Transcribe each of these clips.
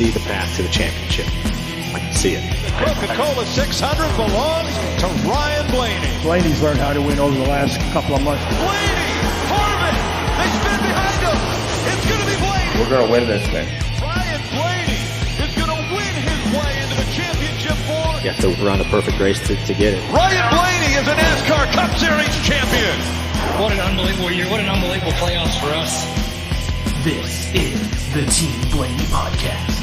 see the path to the championship. I can see it. The Coca-Cola 600 belongs to Ryan Blaney. Blaney's learned how to win over the last couple of months. Blaney! Harmon! They spin behind him! It's going to be Blaney! We're going to win this thing. Ryan Blaney is going to win his way into the championship for... You have to run a perfect race to get it. Ryan Blaney is a NASCAR Cup Series champion! What an unbelievable year. What an unbelievable playoffs for us. This is the Team Blaney Podcast.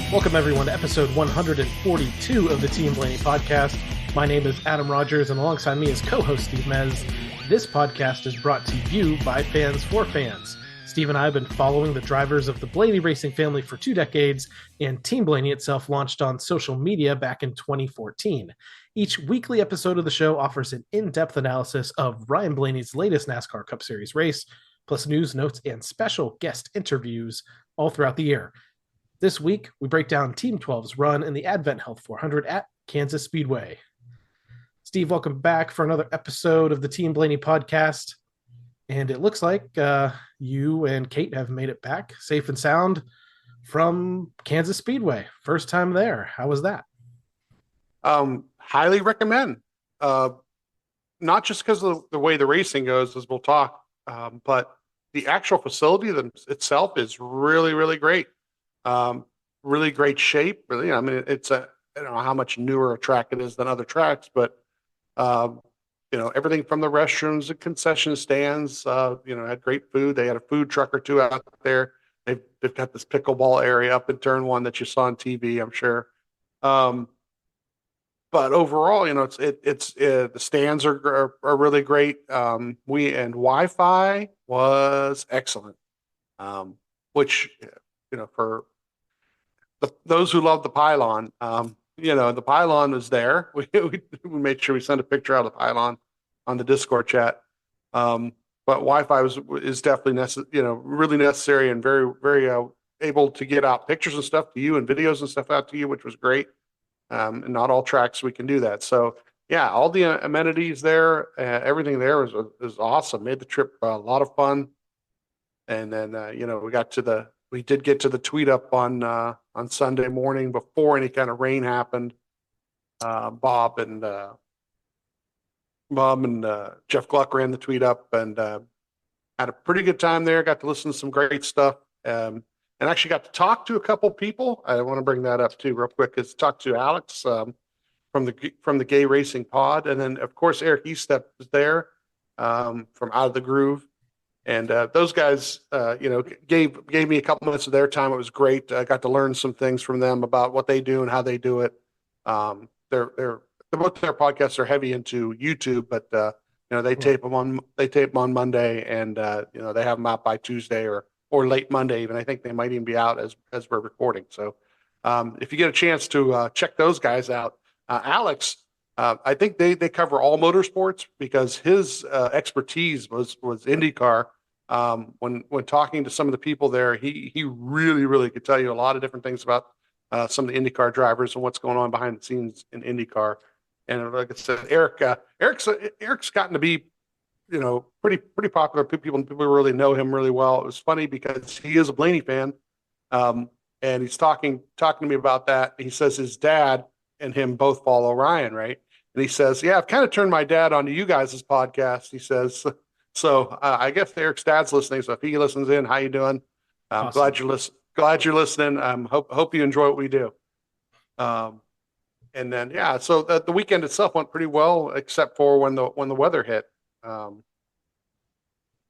Welcome, everyone, to episode 142 of the Team Blaney Podcast. My name is Adam Rogers, and alongside me is co-host Steve Mez. This podcast is brought to you by fans for fans. Steve and I have been following the drivers of the Blaney racing family for 2 decades, and Team Blaney itself launched on social media back in 2014. Each weekly episode of the show offers an in-depth analysis of Ryan Blaney's latest NASCAR Cup Series race, plus news, notes, and special guest interviews all throughout the year. This week, we break down Team 12's run in the Advent Health 400 at Kansas Speedway. Steve, welcome back for another episode of the Team Blaney Podcast. And it looks like you and Kate have made it back safe and sound from Kansas Speedway. First time there. How was that? Highly recommend. Not just because of the way the racing goes, as we'll talk, but the actual facility itself is really, really great. Really great shape. Really, I mean, I don't know how much newer a track it is than other tracks, but everything from the restrooms and concession stands, had great food. They had a food truck or two out there. They've got this pickleball area up in turn one that you saw on TV, I'm sure. But overall, it's the stands are really great. And Wi-Fi was excellent. Which, for those who love the pylon, the pylon was there. We made sure we sent a picture out of the pylon on the Discord chat. But Wi-Fi is definitely really necessary and very, very able to get out pictures and stuff to you and videos and stuff out to you, which was great. And not all tracks we can do that. So yeah, all the amenities there, everything there was awesome. Made the trip a lot of fun. And then we did get to the tweet up on Sunday morning before any kind of rain happened. Bob and Jeff Gluck ran the tweet up and had a pretty good time there. Got to listen to some great stuff, and actually got to talk to a couple people. I want to bring that up too, real quick. Is talk to Alex from the Gay Racing Pod, and then of course Eric Eastep was there from Out of the Groove. And those guys, gave me a couple minutes of their time. It was great. I got to learn some things from them about what they do and how they do it. Both their podcasts are heavy into YouTube, but they tape them on Monday, and they have them out by Tuesday or late Monday. Even I think they might even be out as we're recording. So if you get a chance to check those guys out, Alex. I think they cover all motorsports because his expertise was IndyCar. When talking to some of the people there, he really, really could tell you a lot of different things about some of the IndyCar drivers and what's going on behind the scenes in IndyCar. And like I said, Eric's gotten to be, pretty popular. People really know him really well. It was funny because he is a Blaney fan, and he's talking to me about that. He says his dad and him both follow Ryan, right? And he says, "Yeah, I've kind of turned my dad onto you guys' podcast." He says. So I guess Eric's dad's listening. So if he listens in, how you doing? I'm awesome. Glad you're listening. Hope you enjoy what we do. And then so the weekend itself went pretty well, except for when the weather hit. The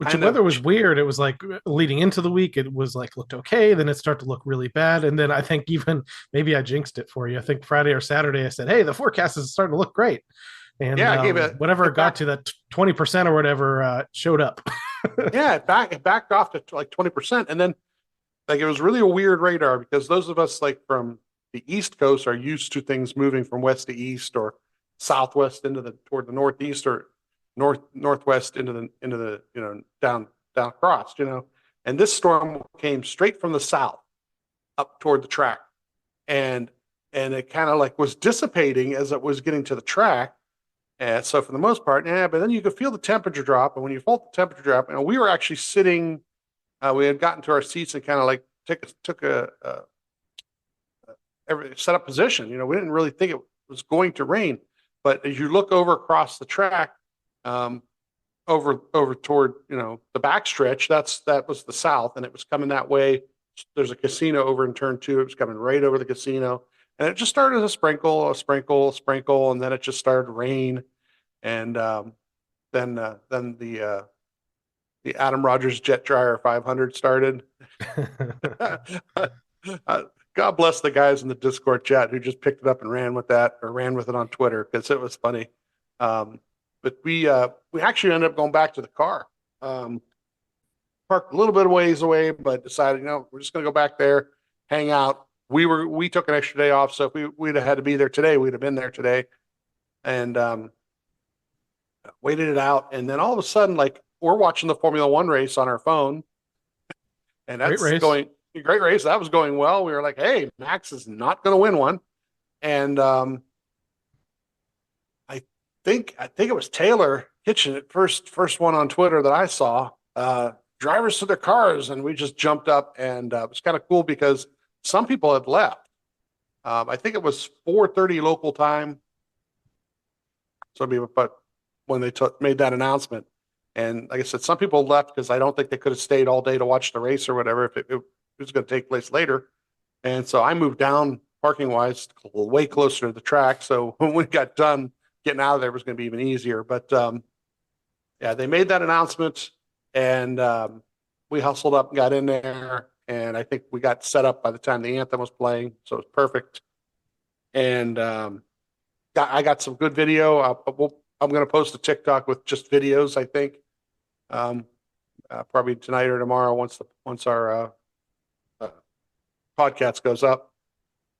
weather was weird. It was like leading into the week, it was like looked okay. Then it started to look really bad. And then I think even maybe I jinxed it for you. I think Friday or Saturday I said, "Hey, the forecast is starting to look great." And I gave it whatever it got to that 20% or whatever showed up. Yeah, it backed off to like 20%, and then it was really a weird radar because those of us from the East Coast are used to things moving from west to east or southwest toward the northeast or northwest into the down across, And this storm came straight from the south up toward the track, and it kind of was dissipating as it was getting to the track. And so for the most part, but then you could feel the temperature drop. And when you felt the temperature drop, we were actually sitting, we had gotten to our seats and kind of took a set up position. We didn't really think it was going to rain, but as you look over across the track, over toward the backstretch, that was the south, and it was coming that way. There's a casino over in turn 2. It was coming right over the casino, and it just started a sprinkle, and then it just started to rain, and then the Adam Rogers Jet Dryer 500 started. God bless the guys in the Discord chat who just picked it up and ran with it on Twitter, because it was funny. But we actually ended up going back to the car. Parked a little bit of ways away, but decided, we're just going to go back there, hang out. We took an extra day off, so if we'd have had to be there today, we'd have been there today, and waited it out. And then all of a sudden, like, we're watching the Formula One race on our phone, and that's going great race. That was going well. We were like, hey, Max is not going to win one, and I think it was Taylor Kitchen at first one on Twitter that I saw. Drivers to their cars, and we just jumped up, and it was kind of cool because some people had left. I think it was 4:30 local time, so but when they made that announcement, and like I said, some people left because I don't think they could have stayed all day to watch the race or whatever if it was going to take place later. And so I moved down parking wise way closer to the track, so when we got done, getting out of there was going to be even easier. But yeah, they made that announcement, and we hustled up and got in there, and I think we got set up by the time the anthem was playing, so it was perfect. And I got some good video. I'm going to post a TikTok with just videos, I think, probably tonight or tomorrow once our podcast goes up.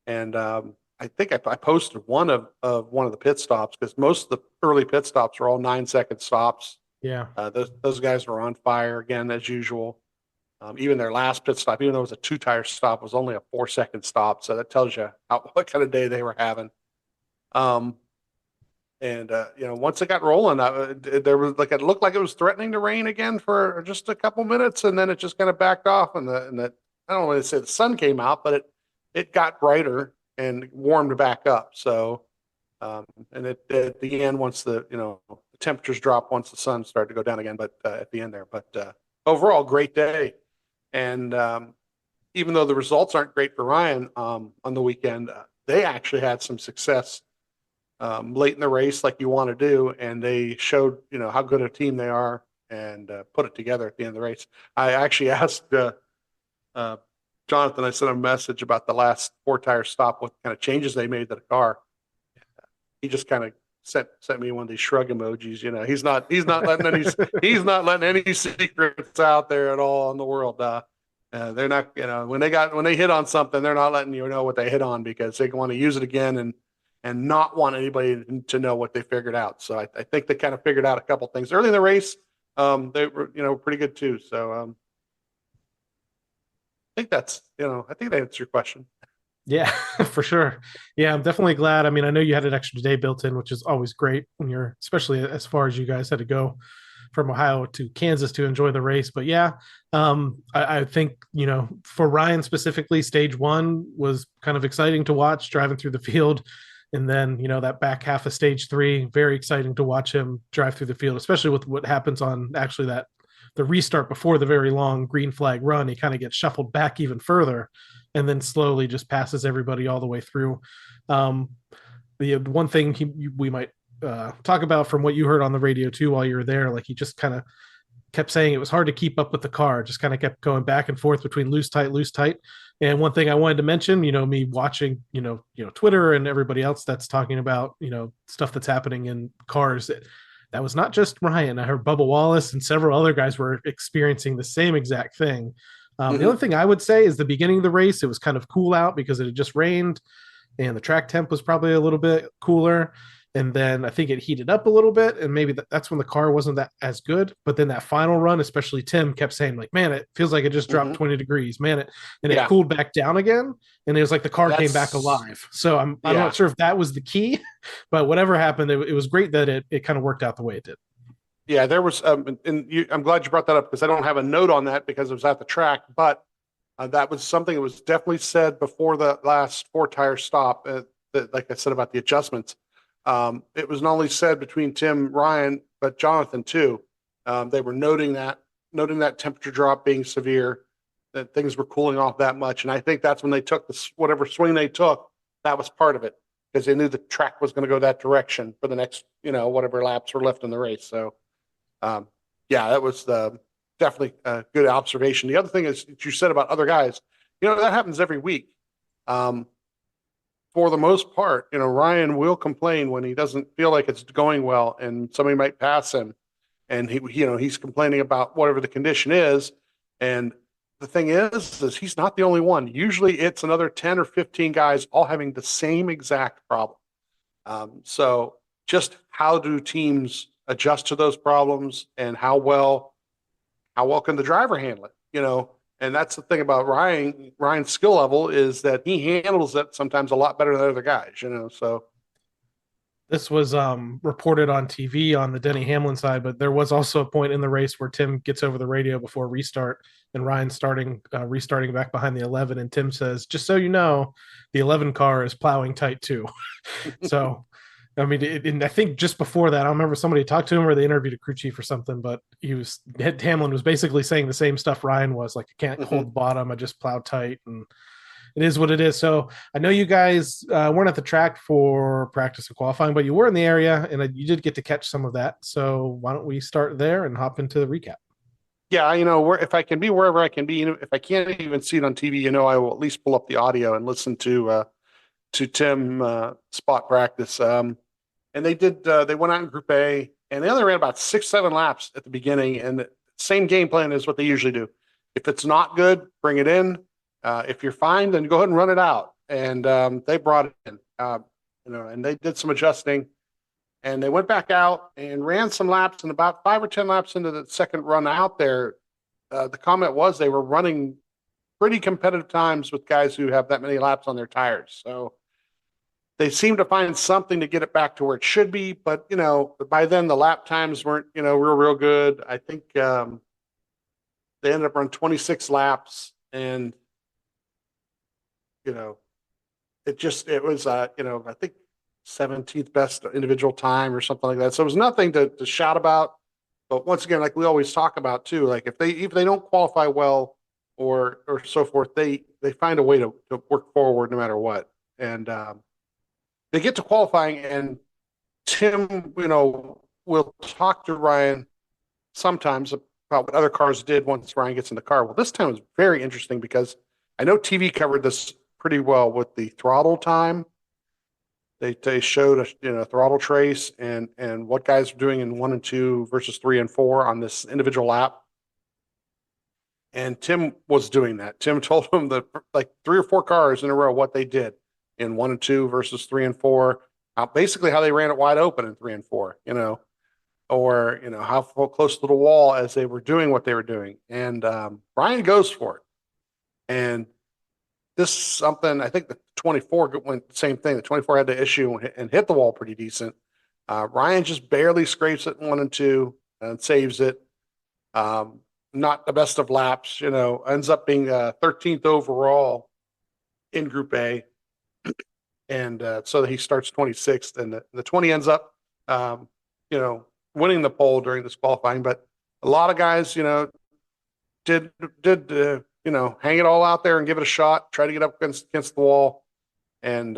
And I think I posted one of the pit stops, because most of the early pit stops are all 9-second stops. Yeah. Those guys were on fire again, as usual. Even their last pit stop, even though it was a 2-tire stop, was only a 4-second stop. So that tells you what kind of day they were having. Once it got rolling, there was it looked like it was threatening to rain again for just a couple minutes, and then it just kind of backed off. And I don't want to say the sun came out, but it got brighter and warmed back up. So, and at the end, once the temperatures dropped, once the sun started to go down again, but at the end there. But overall, great day. And even though the results aren't great for Ryan on the weekend, they actually had some success late in the race, like you want to do, and they showed how good a team they are, and put it together at the end of the race. I actually asked Jonathan, I sent a message about the last 4-tire stop, what kind of changes they made to the car. He just kind of sent me one of these shrug emojis. He's not letting any secrets out there at all in the world. They're not, when they hit on something, they're not letting you know what they hit on, because they want to use it again and not want anybody to know what they figured out. So I think they kind of figured out a couple things early in the race. They were pretty good too. So I think that answers your question. Yeah, for sure. Yeah, I'm definitely glad. I mean, I know you had an extra day built in, which is always great when you're, especially as far as you guys had to go from Ohio to Kansas to enjoy the race. But yeah, I think, for Ryan specifically, stage 1 was kind of exciting to watch, driving through the field. And then, that back half of stage 3, very exciting to watch him drive through the field, especially with what happens on actually the restart before the very long green flag run. He kind of gets shuffled back even further, and then slowly just passes everybody all the way through. The one thing we might talk about from what you heard on the radio too while you were there, like he just kind of kept saying it was hard to keep up with the car, just kind of kept going back and forth between loose, tight. And one thing I wanted to mention, me watching, Twitter and everybody else that's talking about, stuff that's happening in cars, that was not just Ryan. I heard Bubba Wallace and several other guys were experiencing the same exact thing. The other thing I would say is the beginning of the race, it was kind of cool out because it had just rained, and the track temp was probably a little bit cooler. And then I think it heated up a little bit, and maybe that's when the car wasn't that as good. But then that final run, especially Tim kept saying, like, man, it feels like it just dropped 20 degrees, man. It cooled back down again. And it was like the car came back alive. So I'm not sure if that was the key, but whatever happened, it was great that it kind of worked out the way it did. Yeah, there was, I'm glad you brought that up, because I don't have a note on that because it was at the track, but That was something that was definitely said before the last 4-tire stop. That, like I said about the adjustments, it was not only said between Tim, Ryan, but Jonathan too. They were noting that temperature drop being severe, that things were cooling off that much, and I think that's when they took whatever swing they took. That was part of it because they knew the track was going to go that direction for the next, whatever laps were left in the race. So, yeah, that was definitely a good observation. The other thing is that you said about other guys, that happens every week. For the most part, Ryan will complain when he doesn't feel like it's going well and somebody might pass him, and he's complaining about whatever the condition is. And the thing is he's not the only one. Usually it's another 10 or 15 guys all having the same exact problem. So just how do teams adjust to those problems, and how well can the driver handle it? And that's the thing about Ryan. Ryan's skill level is that he handles it sometimes a lot better than other guys, so. This was reported on TV on the Denny Hamlin side, but there was also a point in the race where Tim gets over the radio before restart, and Ryan's restarting back behind the 11, and Tim says, "Just so you know, the 11 car is plowing tight too." So, I mean, and I think just before that, I remember somebody talked to him or they interviewed a crew chief or something, but Hamlin was basically saying the same stuff Ryan was, like, I can't hold the bottom, I just plow tight, and it is what it is. So I know you guys weren't at the track for practice and qualifying, but you were in the area, and you did get to catch some of that. So why don't we start there and hop into the recap? Yeah, if I can be wherever I can be, if I can't even see it on TV, I will at least pull up the audio and listen to Tim spot practice. And they did. They went out in Group A, and they only ran about 6-7 laps at the beginning, and the same game plan is what they usually do. If it's not good, bring it in. If you're fine, then go ahead and run it out. And they brought it in, and they did some adjusting, and they went back out and ran some laps. And about 5 or 10 laps into the second run out there, the comment was they were running pretty competitive times with guys who have that many laps on their tires. So they seemed to find something to get it back to where it should be. But, by then the lap times weren't, real good. I think they ended up running 26 laps, and it was, I think 17th best individual time or something like that. So it was nothing to shout about. But once again, like we always talk about too, like if they don't qualify well or so forth, they find a way to work forward no matter what. And they get to qualifying, and Tim, will talk to Ryan sometimes about what other cars did once Ryan gets in the car. Well, this time was very interesting because I know TV covered this pretty well with the throttle time. They showed a throttle trace and what guys were doing in 1 and 2 versus 3 and 4 on this individual lap. And Tim was doing that. Tim told him that like 3 or 4 cars in a row what they did in 1 and 2 versus 3 and 4. Basically how they ran it wide open in 3 and 4. Or how close to the wall as they were doing what they were doing. And Ryan goes for it. And this is something, I think the 24 went the same thing. The 24 had to issue and hit the wall pretty decent. Ryan just barely scrapes it in 1 and 2 and saves it. Not the best of laps, ends up being 13th overall in Group A. And so he starts 26th, and the 20 ends up, winning the pole during this qualifying. But a lot of guys, did hang it all out there and give it a shot, try to get up against the wall. And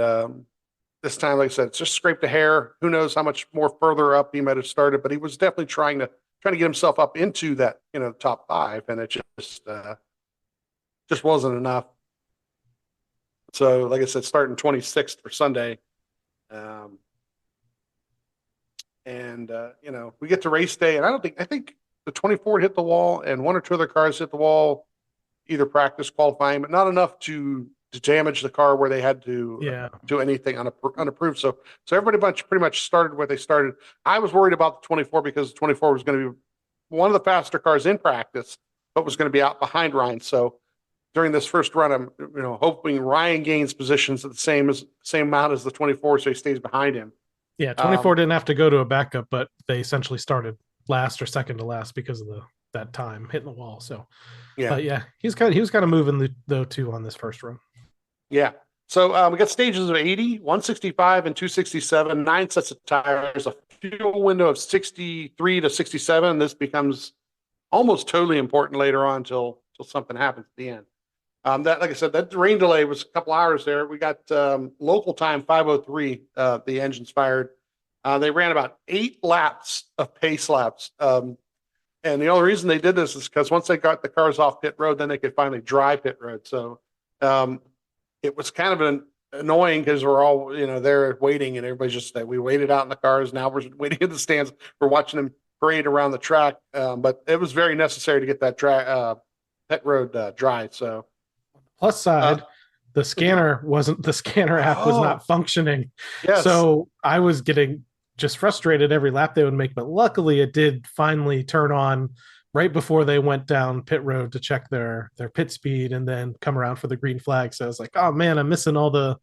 this time, like I said, it's just scraped a hair. Who knows how much more further up he might have started, but he was definitely trying to get himself up into that, top 5, and it just wasn't enough. So, like I said, starting 26th for Sunday. We get to race day, and I think the 24 hit the wall, and 1 or 2 other cars hit the wall, either practice qualifying, but not enough to damage the car where they had to do anything unapproved. So everybody pretty much started where they started. I was worried about the 24 because the 24 was going to be one of the faster cars in practice, but was going to be out behind Ryan. So during this first run, I'm hoping Ryan gains positions at the same amount as the 24, so he stays behind him. Yeah, 24 didn't have to go to a backup, but they essentially started last or second to last because of that time hitting the wall. So, Yeah. but yeah, he was kind of moving though too on this first run. Yeah. So we got stages of 80, 165, and 267, 9 sets of tires, a fuel window of 63 to 67. This becomes almost totally important later on until something happens at the end. That, like I said, that rain delay was a couple hours there. We got local time 5:03. The engines fired. They ran about 8 laps of pace laps. And the only reason they did this is because once they got the cars off pit road, then they could finally dry pit road. So it was kind of annoying because we're all there waiting, and everybody's just that we waited out in the cars. Now we're waiting in the stands. We're watching them parade around the track, but it was very necessary to get that pit road dry. So. Plus side, the scanner app was not functioning. Yes. So I was getting just frustrated every lap they would make, but luckily it did finally turn on right before they went down pit road to check their pit speed and then come around for the green flag. So I was like, oh man, I'm missing all the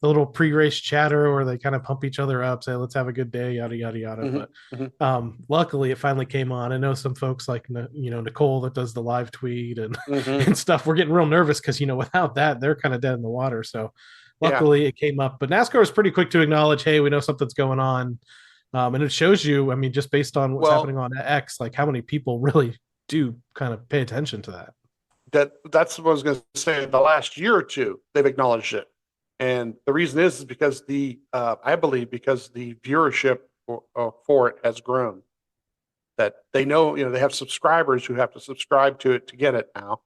little pre-race chatter where they kind of pump each other up, say let's have a good day, yada yada yada. Mm-hmm. But luckily it finally came on. I know some folks like Nicole that does the live tweet and and stuff. We're getting real nervous because without that they're kind of dead in the water. So luckily it came up. But NASCAR was pretty quick to acknowledge, hey, we know something's going on. And it shows you, I mean, just based on what's happening on X, like how many people really do kind of pay attention to that. That's what I was going to say. The last year or two, they've acknowledged it, and the reason is because I believe because the viewership for it has grown. That they know, they have subscribers who have to subscribe to it to get it now,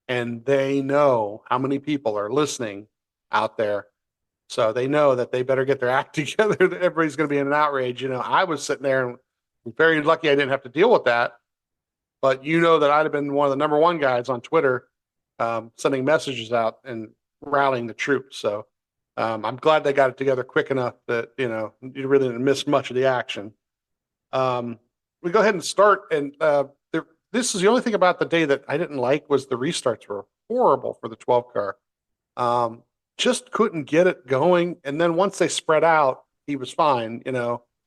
and they know how many people are listening out there. So they know that they better get their act together. That everybody's going to be in an outrage. I was sitting there and very lucky I didn't have to deal with that. But that I'd have been one of the number one guys on Twitter, sending messages out and rallying the troops. So I'm glad they got it together quick enough that you really didn't miss much of the action. We go ahead and start, and this is the only thing about the day that I didn't like was the restarts were horrible for the 12 car. Just couldn't get it going. And then once they spread out, he was fine,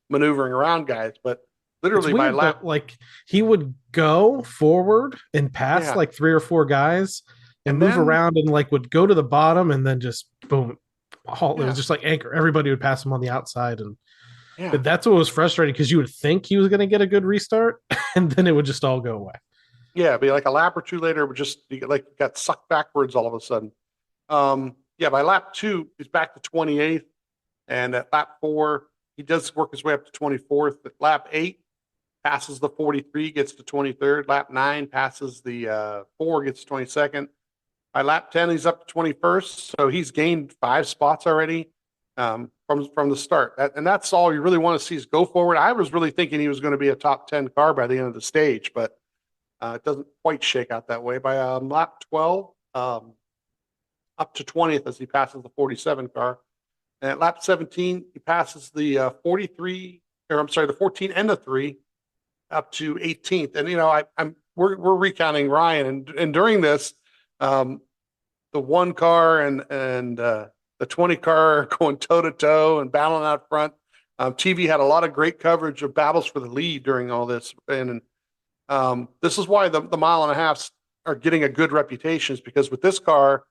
maneuvering around guys. But literally by lap, like he would go forward and pass like 3 or 4 guys and move around and like would go to the bottom and then just boom, halt. It was just like anchor. Everybody would pass him on the outside. And but that's what was frustrating because you would think he was going to get a good restart and then it would just all go away. Yeah, it'd be like a lap or two later, it would just like got sucked backwards all of a sudden. By lap 2, he's back to 28th. And at lap 4, he does work his way up to 24th. At lap 8, passes the 43, gets to 23rd. Lap 9, passes the 4, gets to 22nd. By lap 10, he's up to 21st. So he's gained 5 spots already from the start. And that's all you really want to see is go forward. I was really thinking he was going to be a top 10 car by the end of the stage, but it doesn't quite shake out that way. By lap 12, up to 20th as he passes the 47 car. And at lap 17, he passes the the 14 and the 3 up to 18th. And, we're recounting Ryan. And during this, the 1 car and the 20 car going toe to toe and battling out front. TV had a lot of great coverage of battles for the lead during all this. And this is why the mile and a half are getting a good reputation, is because with this car,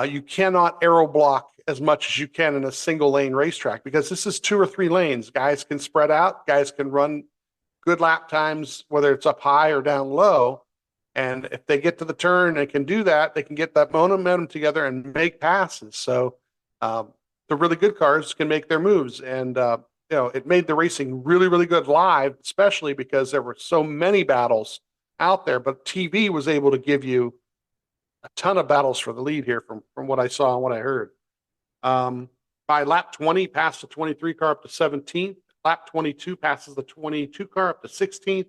you cannot aero block as much as you can in a single lane racetrack, because this is 2 or 3 lanes. Guys can spread out, guys can run good lap times, whether it's up high or down low. And if they get to the turn and can do that, they can get that momentum together and make passes. So the really good cars can make their moves. And, it made the racing really, really good live, especially because there were so many battles out there. But TV was able to give you a ton of battles for the lead here from what I saw and what I heard. By lap 20, passed the 23 car up to 17th. Lap 22 passes the 22 car up to 16th.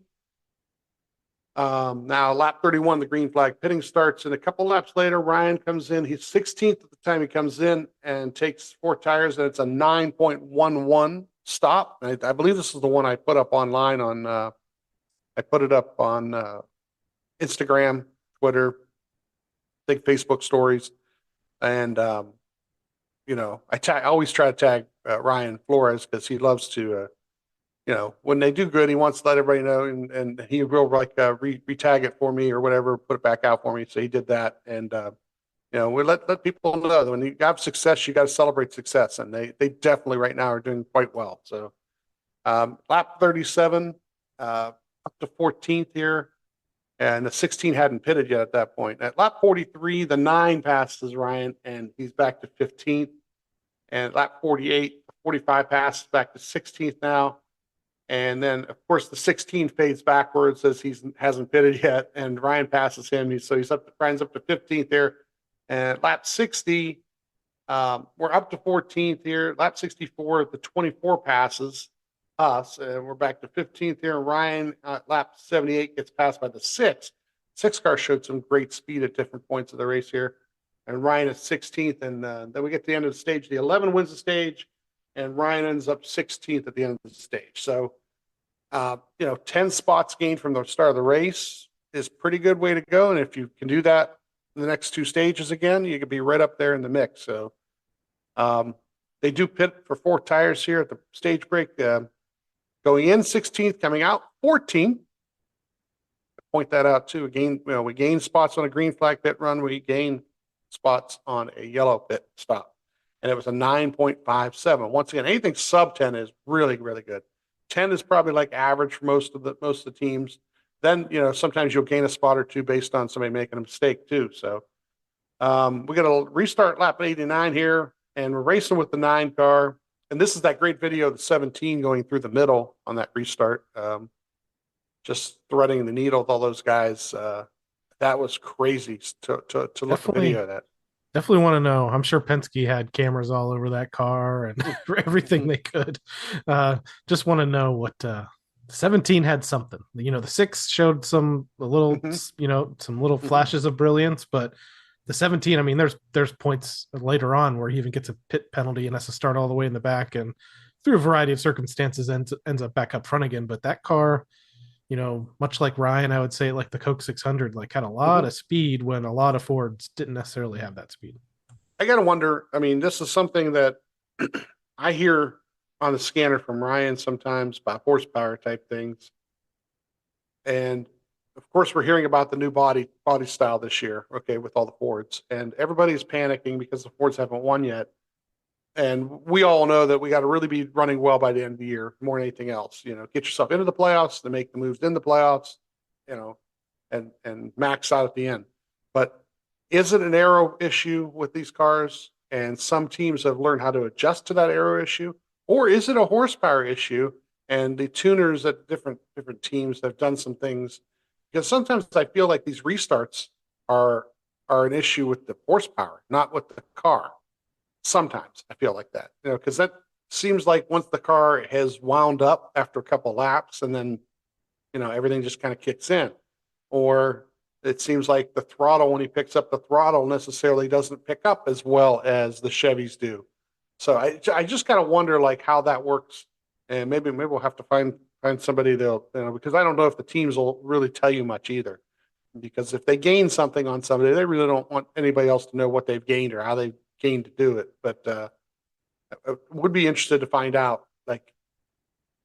Now lap 31, the green flag pitting starts, and a couple laps later, Ryan comes in. He's 16th at the time he comes in and takes 4 tires, and it's a 9.11 stop. I believe this is the one I put up online on. I put it up on Instagram, Twitter, I think Facebook stories, and I always try to tag Ryan Flores because he loves to when they do good, he wants to let everybody know, and he will retag it for me or whatever, put it back out for me. So he did that, and we let people know that when you have success, you got to celebrate success, and they definitely right now are doing quite well. So lap 37, up to 14th here, and the 16 hadn't pitted yet at that point. At lap 43, the 9 passes Ryan, and he's back to 15th. And lap 48, 45 passes back to 16th now. And then, of course, the 16 fades backwards as he hasn't pitted yet, and Ryan passes him. Ryan's up to 15th there. And lap 60, we're up to 14th here. Lap 64, the 24 passes us, and we're back to 15th here. And Ryan, lap 78, gets passed by the 6. 6 car showed some great speed at different points of the race here. And Ryan is 16th, and then we get to the end of the stage. The 11 wins the stage, and Ryan ends up 16th at the end of the stage. So, 10 spots gained from the start of the race is pretty good way to go. And if you can do that in the next 2 stages again, you could be right up there in the mix. So, they do pit for 4 tires here at the stage break. Going in 16th, coming out 14th. Point that out too. Again, we gain spots on a green flag pit run. We gain spots on a yellow pit stop. And it was a 9.57. Once again, anything sub 10 is really, really good. 10 is probably like average for most of the teams. Then, sometimes you'll gain a spot or 2 based on somebody making a mistake too. So we got to restart lap 89 here, and we're racing with the 9 car. And this is that great video of the 17 going through the middle on that restart. Just threading the needle with all those guys. That was crazy to look at the video of that. Definitely want to know. I'm sure Penske had cameras all over that car and everything they could. Just want to know what 17 had something. The 6 showed some little flashes of brilliance, but the 17, I mean, there's points later on where he even gets a pit penalty and has to start all the way in the back, and through a variety of circumstances ends up back up front again. But that car, much like Ryan, I would say like the Coke 600, like had a lot of speed when a lot of Fords didn't necessarily have that speed. I got to wonder, I mean, this is something that I hear on the scanner from Ryan sometimes about horsepower type things. And of course, we're hearing about the new body style this year, okay, with all the Fords. And everybody's panicking because the Fords haven't won yet. And we all know that we got to really be running well by the end of the year, more than anything else. Get yourself into the playoffs, to make the moves in the playoffs, and max out at the end. But is it an aero issue with these cars? And some teams have learned how to adjust to that aero issue, or is it a horsepower issue? And the tuners at different teams have done some things, because sometimes I feel like these restarts are an issue with the horsepower, not with the car. Sometimes I feel like that, because that seems like once the car has wound up after a couple of laps, and then, everything just kind of kicks in. Or it seems like the throttle, when he picks up the throttle, necessarily doesn't pick up as well as the Chevys do. So I just kind of wonder like how that works, and maybe we'll have to find somebody because I don't know if the teams will really tell you much either. Because if they gain something on somebody, they really don't want anybody else to know what they've gained or how they've gained to do it. But I would be interested to find out, like,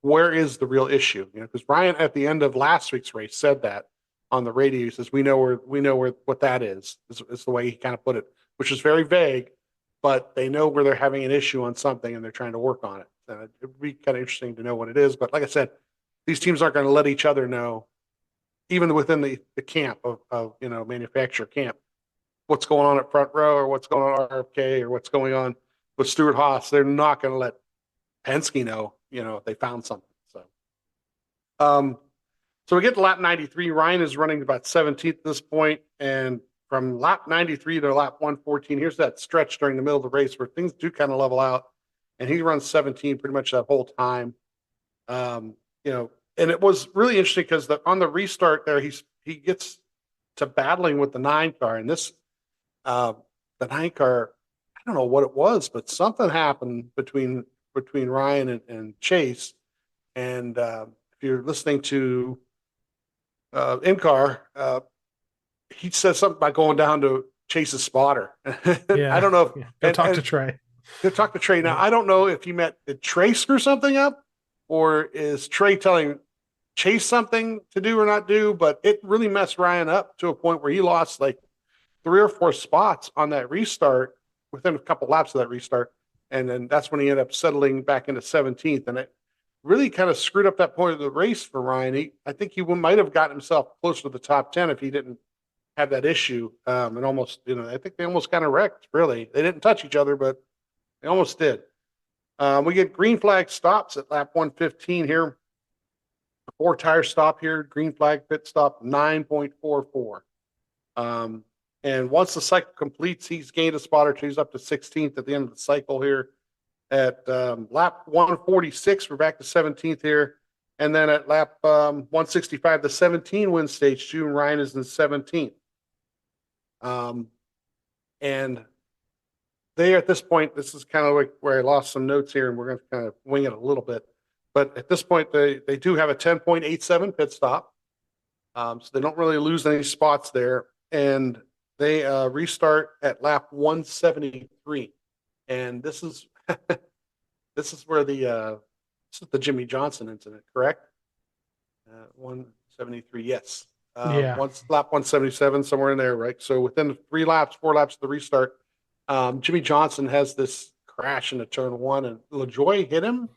where is the real issue? Because Ryan at the end of last week's race said that on the radio. He says, we know where what that is the way he kind of put it, which is very vague, but they know where they're having an issue on something and they're trying to work on it. And it would be kind of interesting to know what it is. But like I said, these teams aren't going to let each other know, even within the camp of manufacturer camp, what's going on at front row, or what's going on at RFK, or what's going on with Stuart Haas. They're not going to let Penske know, if they found something. So we get to lap 93. Ryan is running about 17th at this point, and from lap 93 to lap 114, here's that stretch during the middle of the race where things do kind of level out, and he runs 17 pretty much that whole time. And it was really interesting because on the restart there, he gets to battling with the 9 car, and this the 9 car, I don't know what it was, but something happened between Ryan and Chase. And if you're listening to in-car, he says something about going down to Chase's spotter. Yeah, I don't know. Go talk to Trey. Go talk to Trey. Now, I don't know if did Trey screw something up, or is Trey telling Chase something to do or not do? But it really messed Ryan up to a point where he lost like 3 or 4 spots on that restart within a couple laps of that restart. And then that's when he ended up settling back into 17th. And it really kind of screwed up that point of the race for Ryan. I think he might have gotten himself closer to the top 10 if he didn't have that issue. And almost, I think they almost kind of wrecked, really. They didn't touch each other, but they almost did. We get green flag stops at lap 115 here. 4-tire stop here, green flag pit stop, 9.44. And once the cycle completes, he's gained a spot or two. He's up to 16th at the end of the cycle here. At lap 146, we're back to 17th here. And then at lap 165, the 17 win stage, June Ryan is in 17th. And they, at this point, this is kind of like where I lost some notes here, and we're going to kind of wing it a little bit. But at this point, they do have a 10.87 pit stop. So they don't really lose any spots there. And they restart at lap 173. And this is this is where this is the Jimmy Johnson incident, correct? 173, yes. Yeah. Lap 177, somewhere in there, right? So within 4 laps of the restart, Jimmy Johnson has this crash into turn 1, and LaJoie hit him.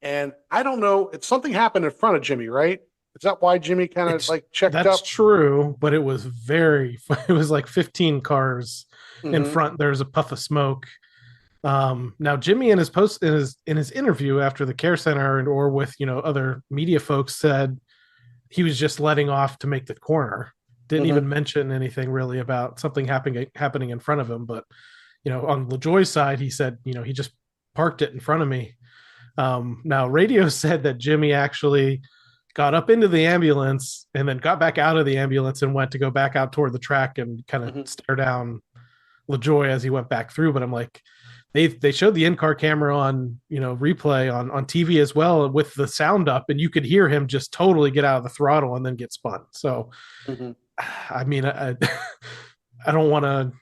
And I don't know, something happened in front of Jimmy, right? Is that why Jimmy kind of like checked up? That's true, but it was it was like 15 cars in front. There's a puff of smoke. Now Jimmy in his interview after the care center or with other media folks said he was just letting off to make the corner. Didn't even mention anything really about something happening in front of him. But on LaJoie's side, he said he just parked it in front of me. Now radio said that Jimmy actually got up into the ambulance and then got back out of the ambulance and went to go back out toward the track and kind of stare down LaJoie as he went back through. But I'm like, they showed the in-car camera on replay on TV as well with the sound up, and you could hear him just totally get out of the throttle and then get spun. So I mean, I don't want to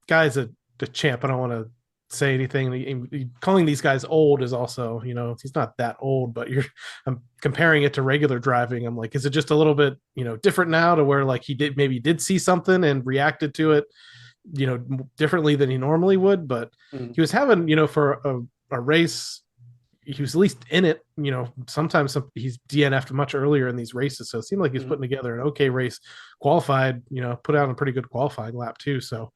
guys, a champ, I don't want to say anything. Calling these guys old is also, he's not that old, but I'm comparing it to regular driving. I'm like, is it just a little bit, different now to where like he did see something and reacted to it, differently than he normally would, but he was having, for a race, he was at least in it, sometimes he's DNF'd much earlier in these races. So it seemed like he's putting together an okay race, qualified, put out a pretty good qualifying lap too. So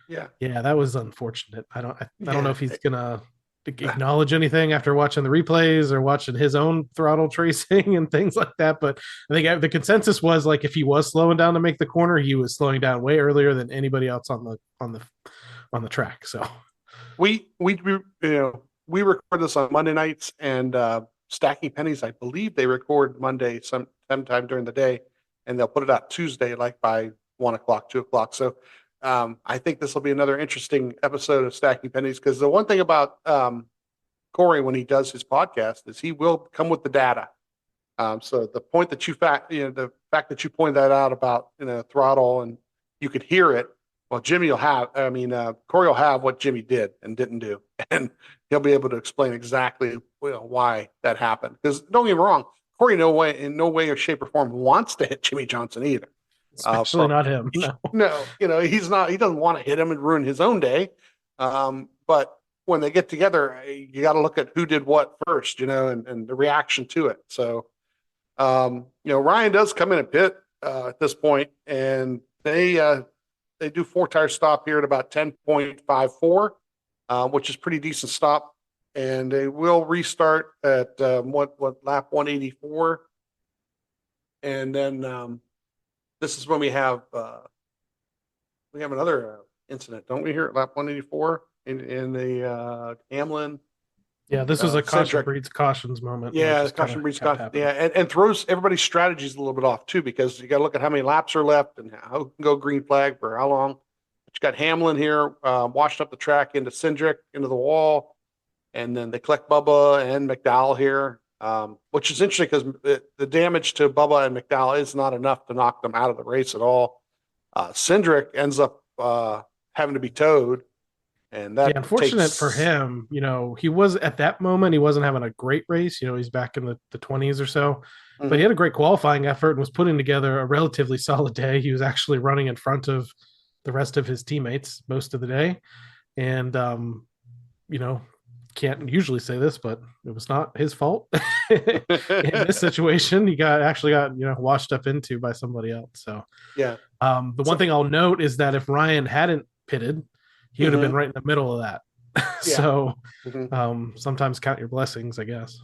yeah, that was unfortunate. I don't know if he's gonna acknowledge anything after watching the replays or watching his own throttle tracing and things like that. But I think the consensus was like if he was slowing down to make the corner, he was slowing down way earlier than anybody else on the track. So we record this on Monday nights, and Stacking Pennies, I believe they record Monday sometime during the day, and they'll put it out Tuesday like by 1 o'clock, 2 o'clock. So I think this will be another interesting episode of Stacking Pennies, because the one thing about Corey when he does his podcast is he will come with the data. So the point that the fact that you pointed that out about throttle and you could hear it. Well, Corey will have what Jimmy did and didn't do, and he'll be able to explain exactly why that happened. Because don't get me wrong, Corey in no way or shape or form wants to hit Jimmy Johnson either. Especially not him. No, he's not. He doesn't want to hit him and ruin his own day. But when they get together, you got to look at who did what first, and the reaction to it. So, Ryan does come in a pit at this point, and they do 4-tire stop here at about 10.54, which is pretty decent stop, and they will restart at lap 184, and then. This is when we have another incident, don't we? Here at lap 184 in the Hamlin. Yeah, this was a caution breeds cautions moment. Yeah, caution breeds caution. Yeah, and throws everybody's strategies a little bit off too, because you got to look at how many laps are left and how can go green flag for how long. But you got Hamlin here washing up the track into Cindric, into the wall, and then they collect Bubba and McDowell here. Which is interesting because the damage to Bubba and McDowell is not enough to knock them out of the race at all. Cindric ends up having to be towed, And Yeah, that unfortunate for takes, him, he was at that moment, he wasn't having a great race. He's back in the 20s or so, but he Mhm. had a great qualifying effort and was putting together a relatively solid day. He was actually running in front of the rest of his teammates most of the day. And, you know, can't usually say this, but it was not his fault. In this situation, he got washed up into by somebody else. So yeah. the one So, thing I'll note is that if Ryan hadn't pitted, he would have been mhm, right in the middle of that. yeah. So Mhm. sometimes count your blessings, I guess.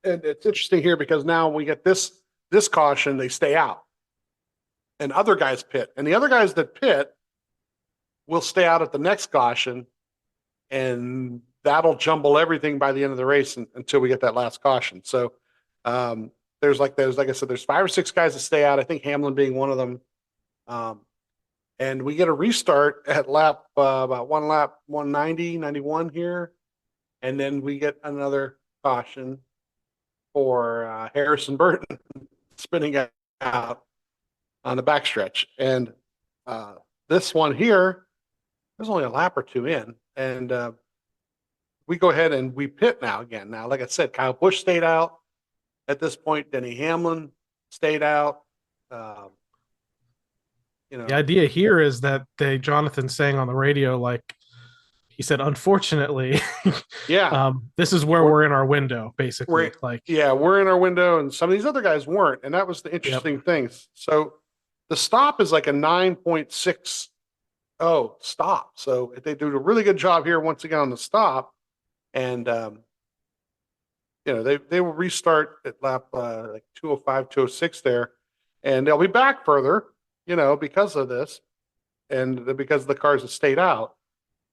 And it's interesting here because now we get this caution, they stay out, and other guys pit, and the other guys that pit will stay out at the next caution, and that'll jumble everything by the end of the race until we get that last caution. So there's like I said, there's 5 or 6 guys that stay out. I think Hamlin being one of them. Um, and we get a restart at lap about 190, 91 here, and then we get another caution for Harrison Burton spinning out on the backstretch. And uh, this one here, there's only a lap or two in, and we go ahead and we pit now again. Now, like I said, Kyle Busch stayed out at this point. Denny Hamlin stayed out. Um, The idea here is that Jonathan saying on the radio, like he said, unfortunately, yeah, this is where we're, we're in our window, basically. we're Like, yeah, we're in our window, and some of these other guys weren't, and that was the yep, interesting things. So the stop is like a 9.60 stop. So they do a really good job here once again on the stop, and they will restart at lap like 205, 206 there, and they'll be back further, because of this, and because the cars have stayed out.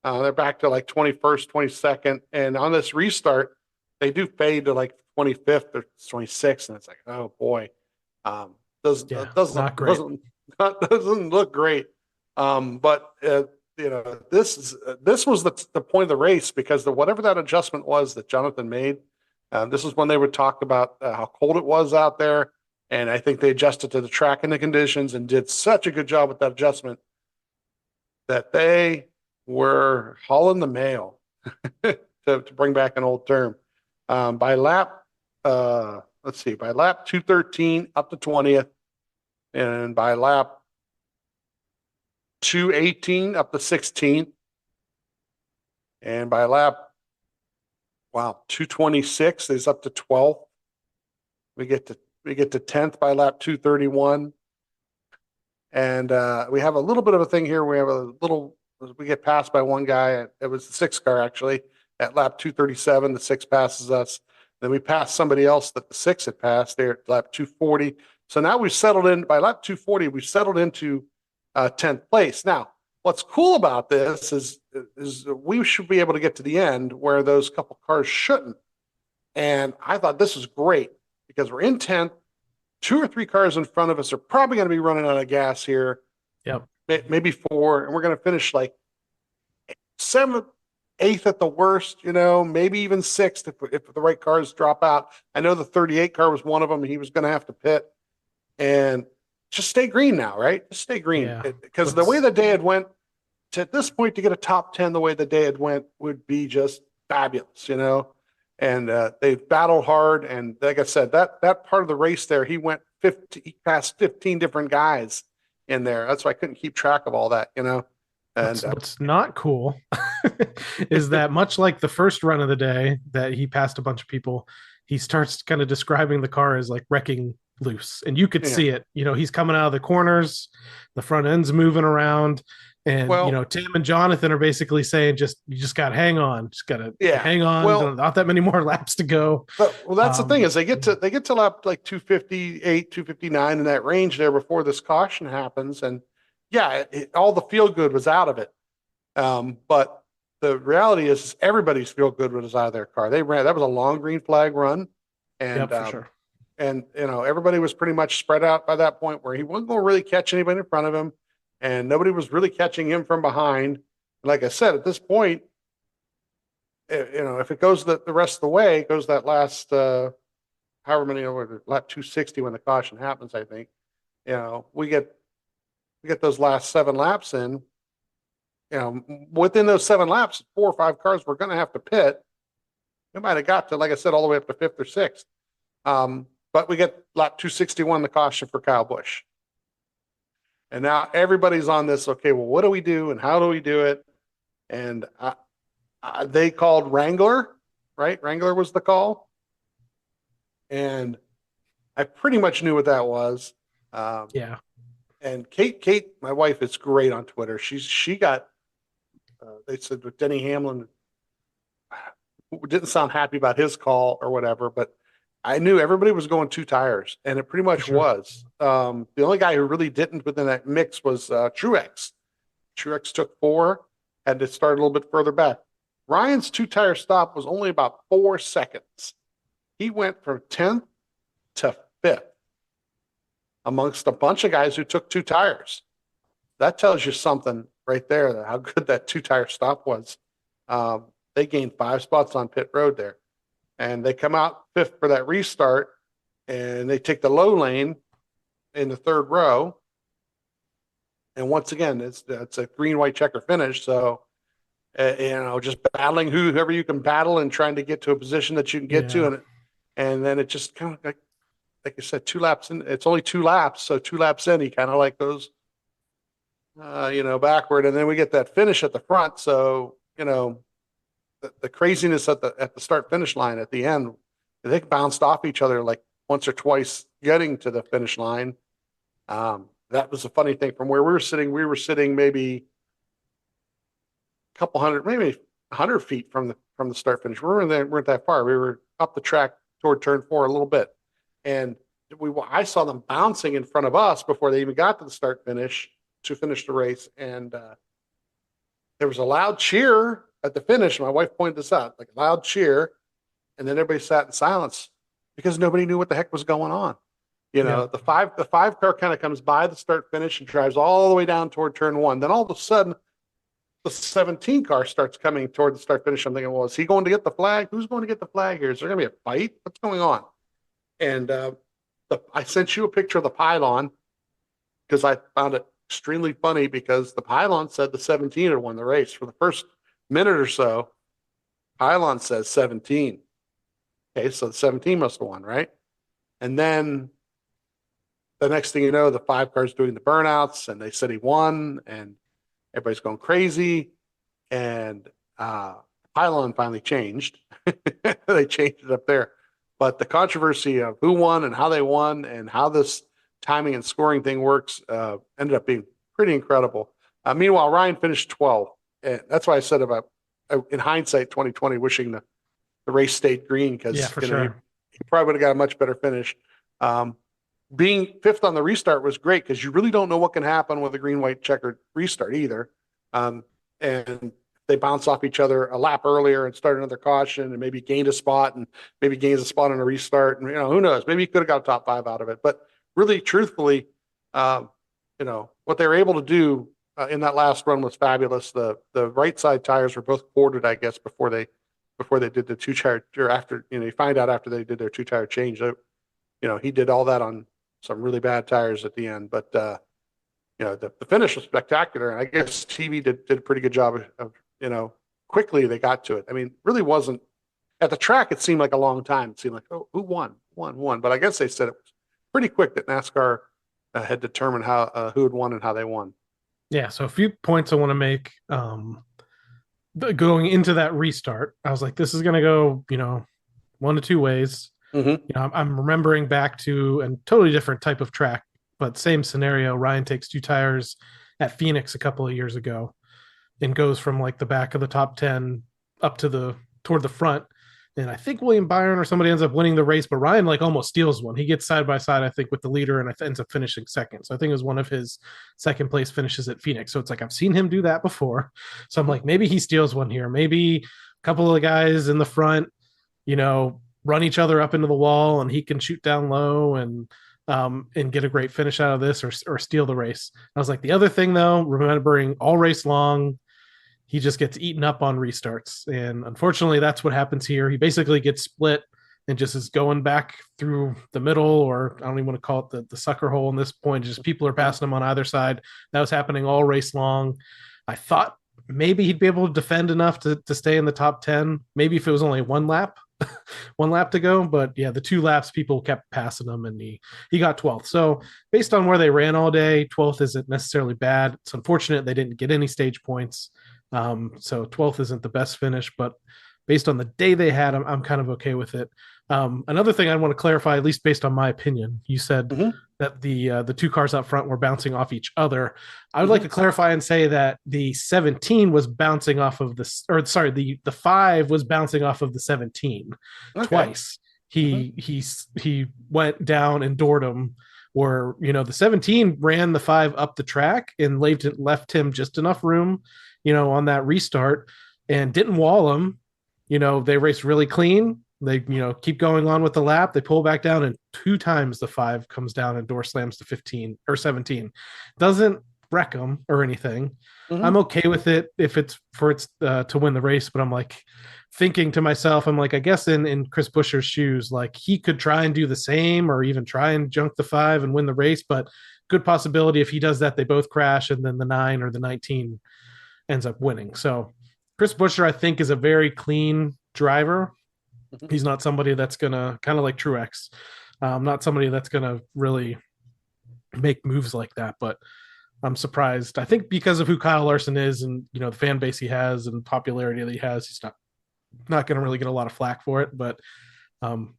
They're back to like 21st, 22nd, and on this restart, they do fade to like 25th or 26th, and it's like, oh boy, does yeah, doesn't not great. doesn't doesn't look great. But this was the point of the race because whatever that adjustment was that Jonathan made, this is when they would talk about how cold it was out there, and I think they adjusted to the track and the conditions and did such a good job with that adjustment that they were hauling the mail to bring back an old term. By lap, by lap 213 up to 20th, and by lap 218 up to 16th, and by lap 226 is up to 12th. We get to 10th by lap 231, and we have a little bit of a thing here. We get passed by one guy. It was the 6th car actually at lap 237. The 6 passes us. Then we passed somebody else that the 6 had passed there at lap 240. So now we've settled in by lap 240. We've settled into 10th place. Now, what's cool about this is we should be able to get to the end where those couple cars shouldn't. And I thought this was great because we're in 10th. 2 or 3 cars in front of us are probably going to be running out of gas here. Yep. Maybe 4, and we're going to finish like 7th, 8th at the worst, maybe even 6th if the right cars drop out. I know the 38 car was one of them. He was going to have to pit, and just stay green now, right? Just stay green. Yeah. Because the way the day had went, at this point to get a top 10 the way the day had went would be just fabulous, and they battled hard. And like I said, that part of the race there, he passed 15 different guys in there. That's why I couldn't keep track of all that, And what's not cool is that much like the first run of the day that he passed a bunch of people, he starts kind of describing the car as like wrecking loose, and you could see it. He's coming out of the corners, the front end's moving around, and Tim and Jonathan are basically saying, you just got to hang on, just got to hang on. Well, not that many more laps to go. That's the thing is they get to lap like 258, 259 in that range there before this caution happens, and all the feel good was out of it. But the reality is everybody's feel good was out of their car. They ran. That was a long green flag run, and for sure. And everybody was pretty much spread out by that point where he wasn't going to really catch anybody in front of him, and nobody was really catching him from behind. Like I said, at this point, if it goes the rest of the way, it goes that last however many over lap 260 when the caution happens, I think, we get those last 7 laps in, within those 7 laps, 4 or 5 cars were going to have to pit. We might have got to, like I said, all the way up to 5th or 6th. But we get lap 261, the caution for Kyle Busch. And now everybody's on this. Okay, well, what do we do and how do we do it? And they called Wrangler, right? Wrangler was the call. And I pretty much knew what that was. Yeah. And Kate, my wife, is great on Twitter. She got, they said with Denny Hamlin, didn't sound happy about his call or whatever, but I knew everybody was going 2 tires, and it pretty much was. The only guy who really didn't within that mix was Truex. Truex took 4, had to start a little bit further back. Ryan's 2-tire stop was only about 4 seconds. He went from 10th to 5th amongst a bunch of guys who took 2 tires. That tells you something right there, how good that 2-tire stop was. They gained 5 spots on pit road there. And they come out 5th for that restart, and they take the low lane in the 3rd row. And once again, it's a green-white checker finish. So, just battling whoever you can battle and trying to get to a position that you can get to. And then it just kind of like I said, 2 laps in. It's only 2 laps. So 2 laps in, he kind of like goes, backward. And then we get that finish at the front. So, the craziness at the start finish line at the end, they bounced off each other like once or twice getting to the finish line. That was a funny thing. From where we were sitting maybe a couple hundred, maybe 100 feet from the start finish. We weren't that far. We were up the track toward turn 4 a little bit, and I saw them bouncing in front of us before they even got to the start finish to finish the race. And there was a loud cheer at the finish. My wife pointed this out, like a loud cheer, and then everybody sat in silence because nobody knew what the heck was going on. The five car kind of comes by the start finish and drives all the way down toward turn 1. Then all of a sudden, the 17 car starts coming toward the start finish. I'm thinking, well, is he going to get the flag? Who's going to get the flag here? Is there going to be a fight? What's going on? And I sent you a picture of the pylon because I found it extremely funny, because the pylon said the 17 had won the race for the first minute or so. Pylon says 17. Okay, so the 17 must have won, right? And then the next thing you know, the 5 car's doing the burnouts, and they said he won, and everybody's going crazy. And pylon finally changed. They changed it up there. But the controversy of who won and how they won and how this timing and scoring thing works ended up being pretty incredible. Meanwhile, Ryan finished 12th. And that's why I said about, in hindsight, 2020, wishing the race stayed green, because he probably would have got a much better finish. Being 5th on the restart was great, because you really don't know what can happen with a green-white checkered restart either. And they bounce off each other a lap earlier and start another caution, and maybe gained a spot, and maybe gains a spot on a restart. And, who knows? Maybe he could have got a top 5 out of it. But really, truthfully, what they were able to do in that last run was fabulous. The right side tires were both quartered, I guess, before they did the 2-tire, or after, you find out after they did their 2-tire change. He did all that on some really bad tires at the end. But the finish was spectacular, and I guess TV did a pretty good job of quickly they got to it. I mean, really wasn't at the track. It seemed like a long time. It seemed like, oh, who won? But I guess they said it was pretty quick that NASCAR had determined who had won and how they won. Yeah, so a few points I want to make. Going into that restart, I was like, this is going to go, 1 to 2 ways. Mm-hmm. I'm remembering back to a totally different type of track, but same scenario. Ryan takes 2 tires at Phoenix a couple of years ago and goes from like the back of the top 10 up to toward the front. And I think William Byron or somebody ends up winning the race, but Ryan almost steals one. He gets side by side, I think, with the leader, and ends up finishing second. So I think it was one of his second place finishes at Phoenix. So it's like, I've seen him do that before. So I'm like, maybe he steals one here. Maybe a couple of guys in the front, run each other up into the wall, and he can shoot down low and get a great finish out of this, or steal the race. I was like, the other thing though, remembering all race long, he just gets eaten up on restarts. And unfortunately, that's what happens here. He basically gets split and just is going back through the middle, or I don't even want to call it the sucker hole in this point. Just people are passing him on either side. That was happening all race long. I thought maybe he'd be able to defend enough to stay in the top 10. Maybe if it was only one lap, one lap to go. But yeah, the 2 laps, people kept passing him, and he got 12th. So based on where they ran all day, 12th isn't necessarily bad. It's unfortunate they didn't get any stage points. So 12th isn't the best finish, but based on the day they had, I'm kind of okay with it. Another thing I want to clarify, at least based on my opinion, you said that the 2 cars up front were bouncing off each other. I would like to clarify and say that the 17 was bouncing off of the 5 was bouncing off of the 17 twice. He went down and doored him. Where the 17 ran the 5 up the track and left him just enough room, on that restart, and didn't wall him. They raced really clean. They, keep going on with the lap. They pull back down, and 2 times the 5 comes down and door slams to 15 or 17. Doesn't wreck them or anything. I'm okay with it if it's to win the race, but I'm like thinking to myself, I'm like, I guess in Chris Buescher's shoes, like he could try and do the same or even try and junk the 5 and win the race, but good possibility if he does that, they both crash, and then the 9 or the 19 ends up winning. So Chris Buescher, I think, is a very clean driver. He's not somebody that's going to, kind of like Truex, not somebody that's going to really make moves like that. But I'm surprised. I think because of who Kyle Larson is and, the fan base he has and popularity that he has, he's not going to really get a lot of flack for it. But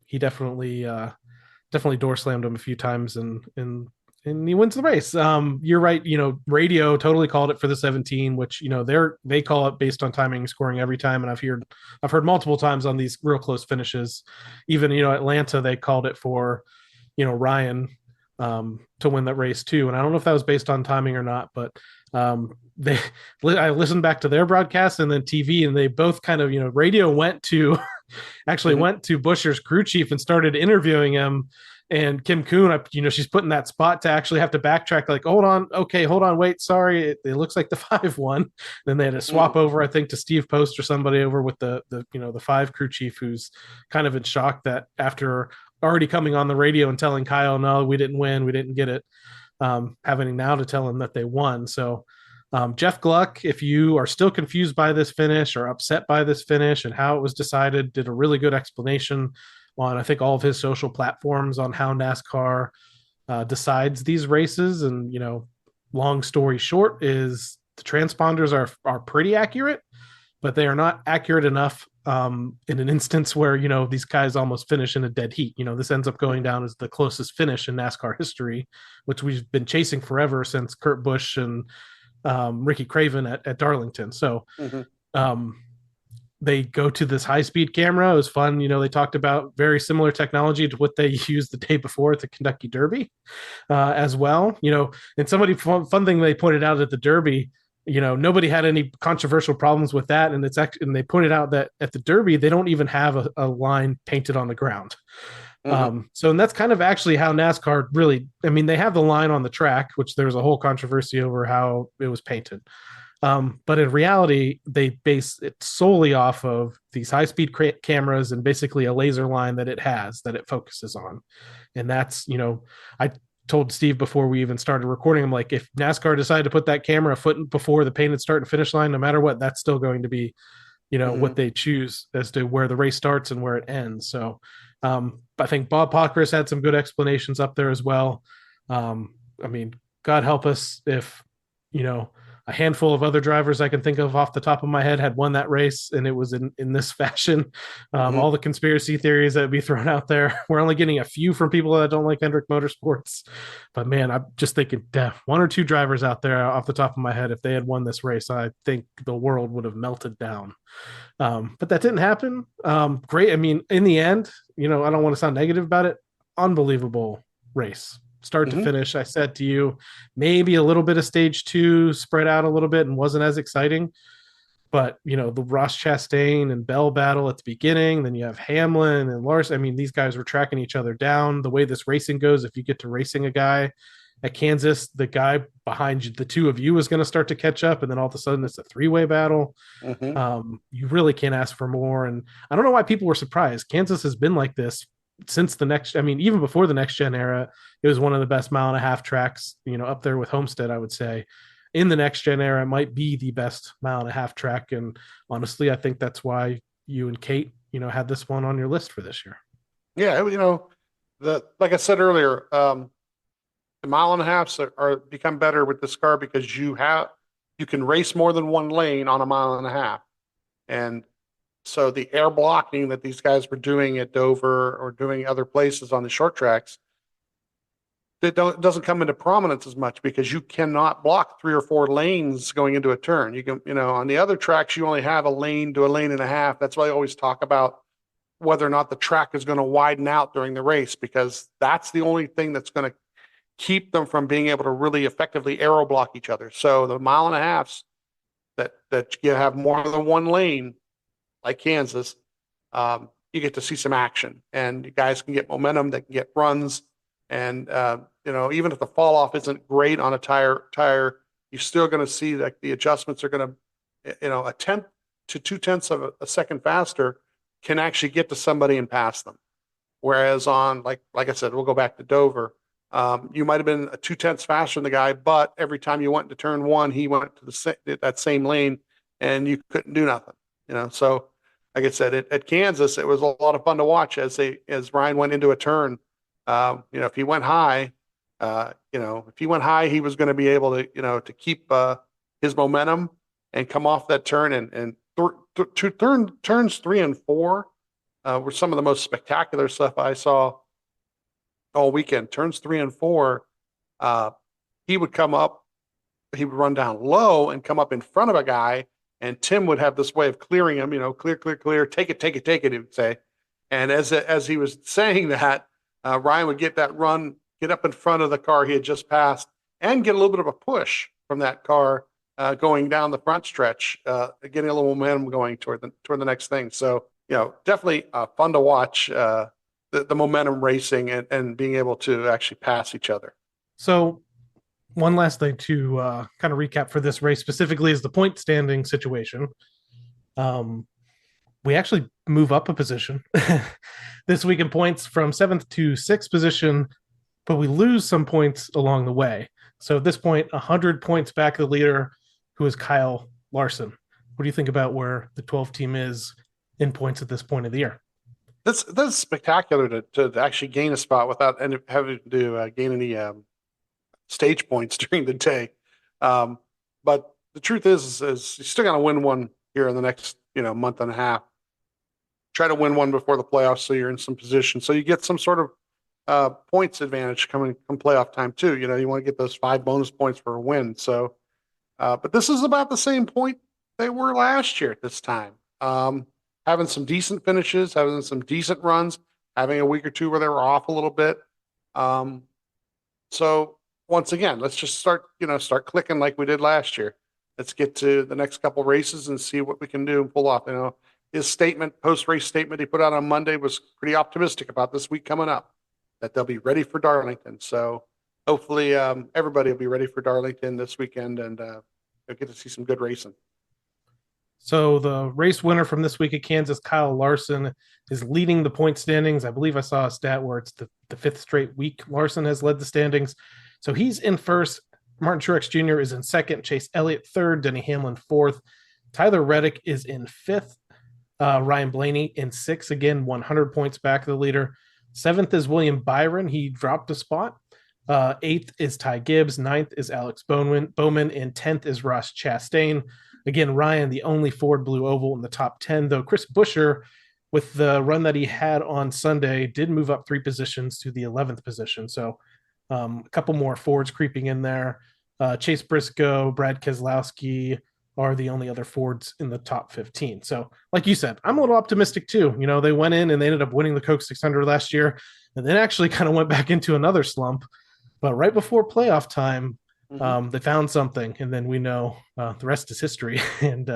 he definitely door slammed him a few times and he wins the race. You're right. Radio totally called it for the 17, which, they call it based on timing and scoring every time. And I've heard multiple times on these real close finishes, even, Atlanta, they called it for, Ryan to win that race too. And I don't know if that was based on timing or not, but I listened back to their broadcast and then TV, and they both kind of, radio went to Buescher's crew chief and started interviewing him. And Kim Kuhn, she's put in that spot to actually have to backtrack, like, hold on, wait, sorry, it looks like the 5 won. Then they had to swap over, I think, to Steve Post or somebody over with the 5 crew chief, who's kind of in shock that after already coming on the radio and telling Kyle, no, we didn't win, we didn't get it, having now to tell him that they won. So Jeff Gluck, if you are still confused by this finish or upset by this finish and how it was decided, did a really good explanation on, I think, all of his social platforms on how NASCAR decides these races. And, long story short is the transponders are pretty accurate, but they are not accurate enough in an instance where, these guys almost finish in a dead heat. This ends up going down as the closest finish in NASCAR history, which we've been chasing forever since Kurt Busch and Ricky Craven at Darlington. So they go to this high-speed camera. It was fun. They talked about very similar technology to what they used the day before at the Kentucky Derby as well. And somebody fun thing they pointed out at the Derby, nobody had any controversial problems with that. And and they pointed out that at the Derby, they don't even have a line painted on the ground. And that's kind of actually how NASCAR really, they have the line on the track, which there's a whole controversy over how it was painted. But in reality, they base it solely off of these high-speed cameras and basically a laser line that it focuses on. And that's, I told Steve before we even started recording, I'm like, if NASCAR decided to put that camera a foot before the painted start and finish line, no matter what, that's still going to be, what they choose as to where the race starts and where it ends. So I think Bob Pockris had some good explanations up there as well. God help us if, a handful of other drivers I can think of off the top of my head had won that race and it was in this fashion. All the conspiracy theories that would be thrown out there. We're only getting a few from people that don't like Hendrick Motorsports. But man, I'm just thinking 1 or 2 drivers out there off the top of my head, if they had won this race, I think the world would have melted down. But that didn't happen. Great. In the end, I don't want to sound negative about it. Unbelievable race. Start to finish. I said to you, maybe a little bit of stage 2 spread out a little bit and wasn't as exciting, but the Ross Chastain and Bell battle at the beginning, then you have Hamlin and Larson. These guys were tracking each other down. The way this racing goes, if you get to racing a guy at Kansas, the guy behind you, the 2 of you, is going to start to catch up, and then all of a sudden it's a 3-way battle. You really can't ask for more. And I don't know why people were surprised. Kansas has been like this since even before the next gen era. It was one of the best mile and a half tracks, up there with Homestead, I would say. in the next gen era, it might be the best mile and a half track. And honestly, I think that's why you and Kate, had this one on your list for this year. Yeah, like I said earlier, the mile and a halfs are become better with this car because you can race more than one lane on a mile and a half. And so the air blocking that these guys were doing at Dover or doing other places on the short tracks, it doesn't come into prominence as much because you cannot block 3 or 4 lanes going into a turn. You can, on the other tracks, you only have a lane to a lane and a half. That's why I always talk about whether or not the track is going to widen out during the race, because that's the only thing that's going to keep them from being able to really effectively aero block each other. So the mile and a halfs that you have more than one lane, like Kansas, you get to see some action, and you guys can get momentum, they can get runs, and even if the fall off isn't great on a tire, you're still going to see that the adjustments are going to, a tenth to 2/10 of a second faster can actually get to somebody and pass them. Whereas on, like I said, we'll go back to Dover. You might have been a 2/10 faster than the guy, but every time you went into turn one, he went to that same lane, and you couldn't do nothing. So like I said, at Kansas, it was a lot of fun to watch as Ryan went into a turn. If he went high, he was going to be able to, to keep his momentum and come off that turn. And turns 3 and 4 were some of the most spectacular stuff I saw all weekend. Turns 3 and 4, he would come up, he would run down low and come up in front of a guy, and Tim would have this way of clearing him, clear, take it, he would say. And as he was saying that, Ryan would get that run, get up in front of the car he had just passed, and get a little bit of a push from that car going down the front stretch, getting a little momentum going toward the next thing. So, definitely fun to watch the momentum racing and being able to actually pass each other. So one last thing to kind of recap for this race specifically is the point standing situation. We actually move up a position this week in points from 7th to 6th position, but we lose some points along the way. So at this point, 100 points back of the leader, who is Kyle Larson. What do you think about where the 12 team is in points at this point of the year? That's spectacular to actually gain a spot without having to gain any stage points during the day. But the truth is you're still going to win one here in the next month and a half. Try to win one before the playoffs so you're in some position. So you get some sort of points advantage coming from playoff time too. You want to get those 5 bonus points for a win. So, but this is about the same point they were last year at this time. Having some decent finishes, having some decent runs, having a week or two where they were off a little bit. So once again, let's just start clicking like we did last year. Let's get to the next couple races and see what we can do and pull off. His post-race statement he put out on Monday was pretty optimistic about this week coming up, that they'll be ready for Darlington. So hopefully everybody will be ready for Darlington this weekend, and they'll get to see some good racing. So the race winner from this week at Kansas, Kyle Larson, is leading the point standings. I believe I saw a stat where it's the 5th straight week Larson has led the standings. So he's in first. Martin Truex Jr. is in second. Chase Elliott third. Denny Hamlin fourth. Tyler Reddick is in fifth. Ryan Blaney in sixth. Again, 100 points back of the leader. Seventh is William Byron. He dropped a spot. Eighth is Ty Gibbs. Ninth is Alex Bowman. And 10th is Ross Chastain. Again, Ryan, the only Ford Blue Oval in the top 10, though Chris Buescher, with the run that he had on Sunday, did move up 3 positions to the 11th position. So a couple more Fords creeping in there. Chase Briscoe, Brad Keselowski are the only other Fords in the top 15. So like you said, I'm a little optimistic too. They went in and they ended up winning the Coke 600 last year and then actually kind of went back into another slump. But right before playoff time, they found something, and then we know the rest is history. And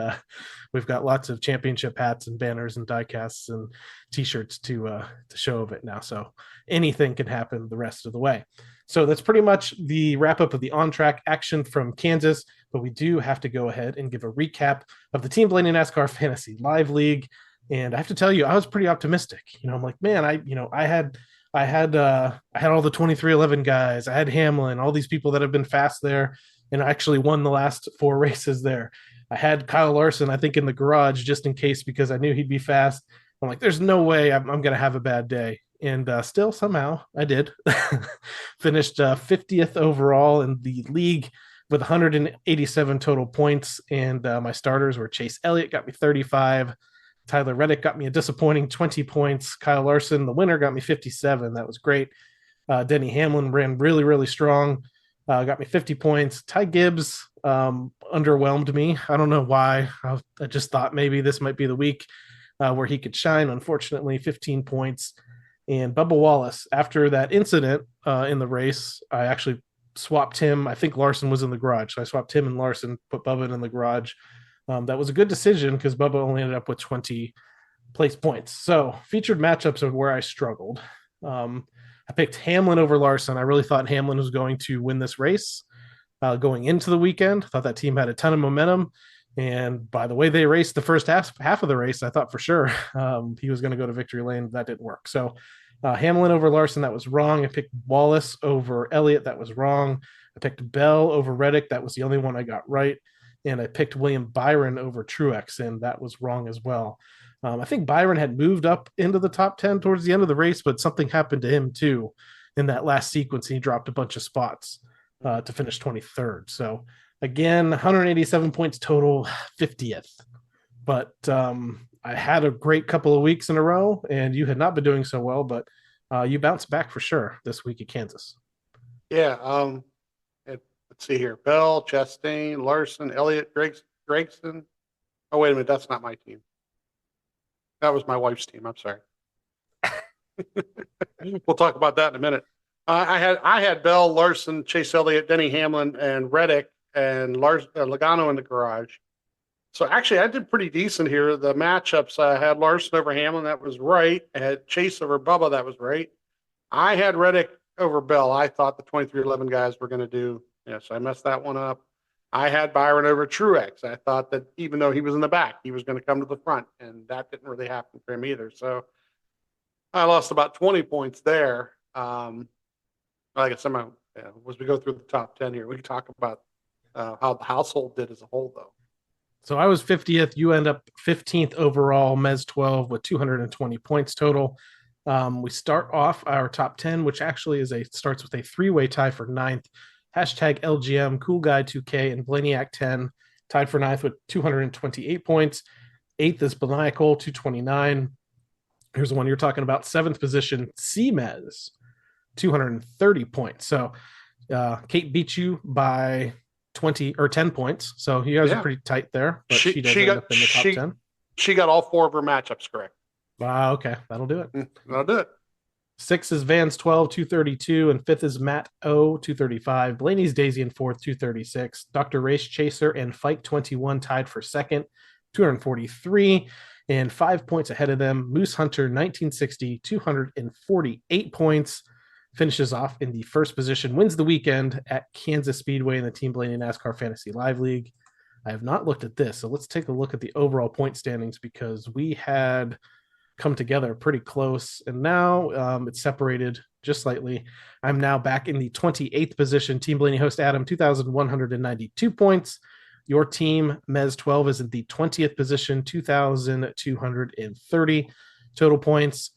we've got lots of championship hats and banners and diecasts and T-shirts to show of it now. So anything can happen the rest of the way. So that's pretty much the wrap up of the on-track action from Kansas. But we do have to go ahead and give a recap of the Team Blaney NASCAR Fantasy Live League. And I have to tell you, I was pretty optimistic. I'm like, man, I had all the 2311 guys. I had Hamlin, all these people that have been fast there. and I actually won the last 4 races there. I had Kyle Larson, I think, in the garage just in case because I knew he'd be fast. I'm like, there's no way I'm going to have a bad day. And still, somehow, I did. Finished 50th overall in the league with 187 total points. And my starters were Chase Elliott, got me 35. Tyler Reddick got me a disappointing 20 points. Kyle Larson, the winner, got me 57. That was great. Denny Hamlin ran really, really strong. Got me 50 points. Ty Gibbs underwhelmed me. I don't know why. I just thought maybe this might be the week where he could shine. Unfortunately, 15 points. And Bubba Wallace, after that incident in the race, I actually swapped him. I think Larson was in the garage. So I swapped him and Larson, put Bubba in the garage. That was a good decision because Bubba only ended up with 20 place points. So featured matchups of where I struggled. I picked Hamlin over Larson. I really thought Hamlin was going to win this race going into the weekend. I thought that team had a ton of momentum. And by the way they raced the first half of the race, I thought for sure he was going to go to victory lane. That didn't work. So Hamlin over Larson, that was wrong. I picked Wallace over Elliott. That was wrong. I picked Bell over Reddick. That was the only one I got right. And I picked William Byron over Truex, and that was wrong as well. I think Byron had moved up into the top 10 towards the end of the race, but something happened to him too in that last sequence. He dropped a bunch of spots to finish 23rd. So again, 187 points total, 50th. But I had a great couple of weeks in a row, and you had not been doing so well, but you bounced back for sure this week at Kansas. Yeah. Let's see here. Bell, Chastain, Larson, Elliott, Gregson. Oh, wait a minute. That's not my team. That was my wife's team. I'm sorry. We'll talk about that in a minute. I had Bell, Larson, Chase Elliott, Denny Hamlin, and Reddick, and Logano in the garage. So actually, I did pretty decent here. The matchups, I had Larson over Hamlin. That was right. I had Chase over Bubba. That was right. I had Reddick over Bell. I thought the 23-11 guys were going to do. So I messed that one up. I had Byron over Truex. I thought that even though he was in the back, he was going to come to the front, and that didn't really happen for him either. So I lost about 20 points there. Like I said, as we go through the top 10 here, we can talk about how the household did as a whole, though. So I was 50th. You end up 15th overall, Mez 12 with 220 points total. We start off our top 10, which actually starts with a 3-way tie for 9th. Hashtag LGM, Cool Guy 2K, and Blaney 10 tied for 9th with 228 points. 8th is Maniacal, 229. Here's the one you're talking about. 7th position, CMez, 230 points. So Kate beat you by 20 or 10 points. So you guys are pretty tight there. But she does end up in the top 10. She got all 4 of her matchups correct. Wow, okay. That'll do it. That'll do it. 6th is Vance 12, 232, and 5th is Matt O, 235. Blaney's Daisy in 4th, 236. Dr. Race Chaser and Fight 21 tied for 2nd, 243, and 5 points ahead of them. Moose Hunter 1960, 248 points. Finishes off in the first position, wins the weekend at Kansas Speedway in the Team Blaney NASCAR Fantasy Live League. I have not looked at this, so let's take a look at the overall point standings because we had come together pretty close, and now it's separated just slightly. I'm now back in the 28th position. Team Blaney host Adam, 2,192 points. Your team, Mez 12, is in the 20th position, 2,230 total points.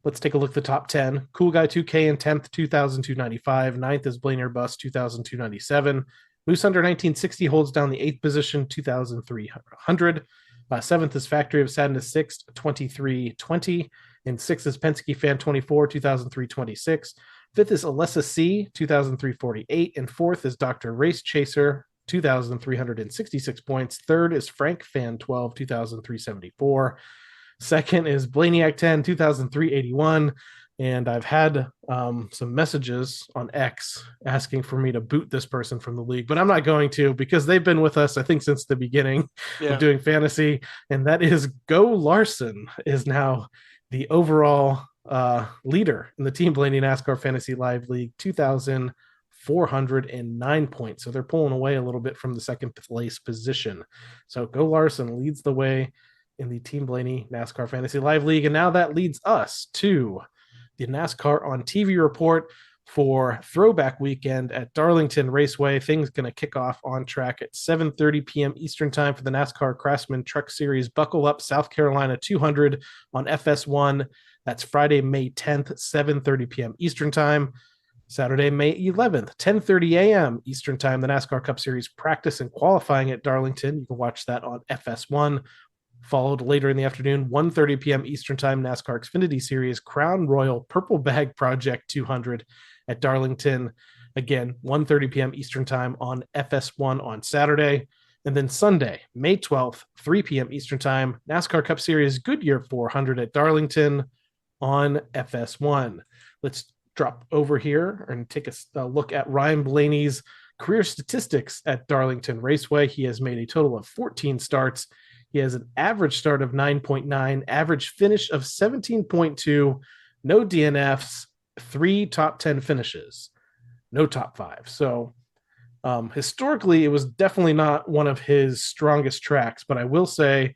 Let's take a look at the top 10. Cool Guy 2K in 10th, 2,295. 9th is Blainer Bus, 2,297. Moose Under 1960 holds down the 8th position, 2,300. 7th is Factory of Sadness 6th, 2320. And 6th is Penske Fan 24, 2,326. 5th is Alessa C, 2,348. And 4th is Dr. Race Chaser, 2,366 points. 3rd is Frank Fan 12, 2,374. 2nd is Blaney 10, 2,381. And I've had some messages on X asking for me to boot this person from the league, but I'm not going to because they've been with us, I think, since the beginning of doing fantasy. And that is Go Larson is now the overall leader in the Team Blaney NASCAR Fantasy Live League, 2,409 points. So they're pulling away a little bit from the second place position. So Go Larson leads the way in the Team Blaney NASCAR Fantasy Live League. And now that leads us to the NASCAR on TV report. for Throwback Weekend at Darlington Raceway. Things going to kick off on track at 7:30 p.m. Eastern Time for the NASCAR Craftsman Truck Series Buckle Up South Carolina 200 on FS1. That's Friday, May 10th, 7:30 p.m. Eastern Time. Saturday, May 11th, 10:30 a.m. Eastern Time, the NASCAR Cup Series practice and qualifying at Darlington. You can watch that on FS1. Followed later in the afternoon, 1:30 p.m. Eastern Time, NASCAR Xfinity Series Crown Royal Purple Bag Project 200 at Darlington. Again, 1:30 p.m. Eastern Time on FS1 on Saturday. And then Sunday, May 12th, 3 p.m. Eastern Time, NASCAR Cup Series Goodyear 400 at Darlington on FS1. Let's drop over here and take a look at Ryan Blaney's career statistics at Darlington Raceway. He has made a total of 14 starts. He has an average start of 9.9, average finish of 17.2, no DNFs, 3 top 10 finishes, no top 5. So historically, it was definitely not one of his strongest tracks, but I will say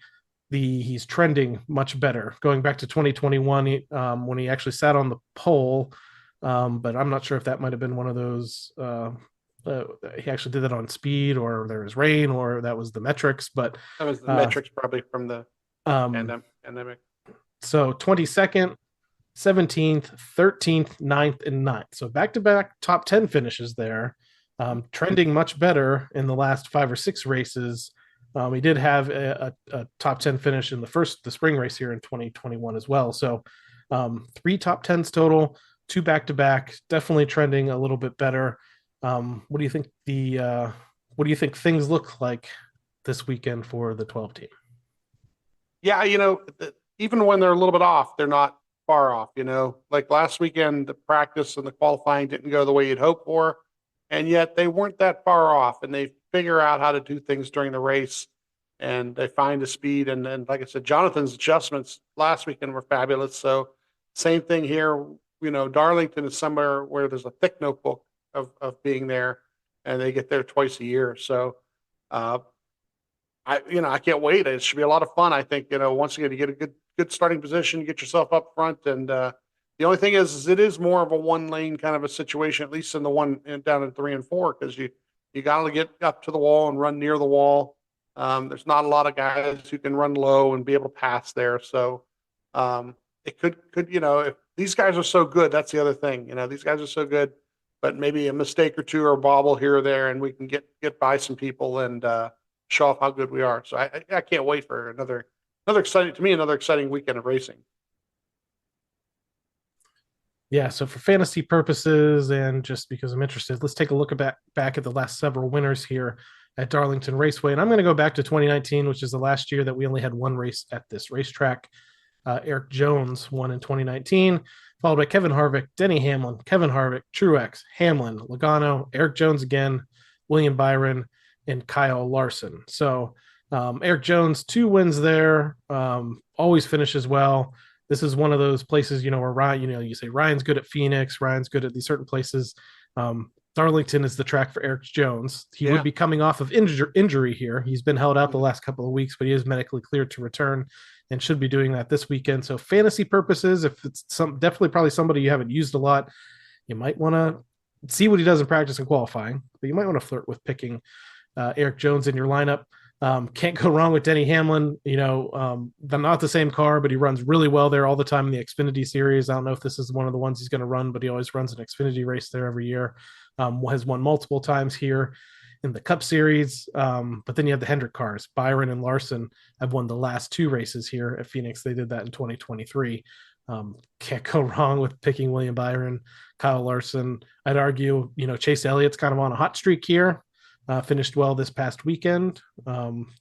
he's trending much better. Going back to 2021, when he actually sat on the pole, but I'm not sure if that might have been one of those. He actually did that on speed, or there was rain, or that was the metrics. But that was the metrics probably from the pandemic. So 22nd, 17th, 13th, 9th, and 9th. So back-to-back top 10 finishes there. Trending much better in the last 5 or 6 races. He did have a top 10 finish in the spring race here in 2021 as well. So 3 top 10s total, 2 back-to-back, definitely trending a little bit better. What do you think what do you think things look like this weekend for the 12 team? Yeah, even when they're a little bit off, they're not far off. Like last weekend, the practice and the qualifying didn't go the way you'd hope for, and yet they weren't that far off, and they figure out how to do things during the race, and they find the speed. And like I said, Jonathan's adjustments last weekend were fabulous. So same thing here. Darlington is somewhere where there's a thick notebook of being there, and they get there twice a year. So I can't wait. It should be a lot of fun. I think, once again, you get a good starting position, you get yourself up front. And the only thing is it is more of a one lane kind of a situation, at least in the one down in 3 and 4, because you got to get up to the wall and run near the wall. There's not a lot of guys who can run low and be able to pass there. So it could, if these guys are so good, that's the other thing. These guys are so good, but maybe a mistake or two or a bobble here or there, and we can get by some people and show off how good we are. So I can't wait for another exciting weekend of racing. Yeah, so for fantasy purposes and just because I'm interested, let's take a look back at the last several winners here at Darlington Raceway. And I'm going to go back to 2019, which is the last year that we only had one race at this racetrack. Eric Jones won in 2019, followed by Kevin Harvick, Denny Hamlin, Kevin Harvick, Truex, Hamlin, Logano, Eric Jones again, William Byron, and Kyle Larson. So Eric Jones, 2 wins there, always finishes well. This is one of those places, where Ryan, you say Ryan's good at Phoenix, Ryan's good at these certain places. Darlington is the track for Eric Jones. He would be coming off of injury here. He's been held out the last couple of weeks, but he is medically cleared to return and should be doing that this weekend. So fantasy purposes, if it's definitely probably somebody you haven't used a lot, you might want to see what he does in practice and qualifying, but you might want to flirt with picking Eric Jones in your lineup. Can't go wrong with Denny Hamlin. They're not the same car, but he runs really well there all the time in the Xfinity series. I don't know if this is one of the ones he's going to run, but he always runs an Xfinity race there every year. Has won multiple times here in the Cup Series. But then you have the Hendrick cars. Byron and Larson have won the last 2 races here at Phoenix. They did that in 2023. Can't go wrong with picking William Byron, Kyle Larson. I'd argue, Chase Elliott's kind of on a hot streak here. Finished well this past weekend,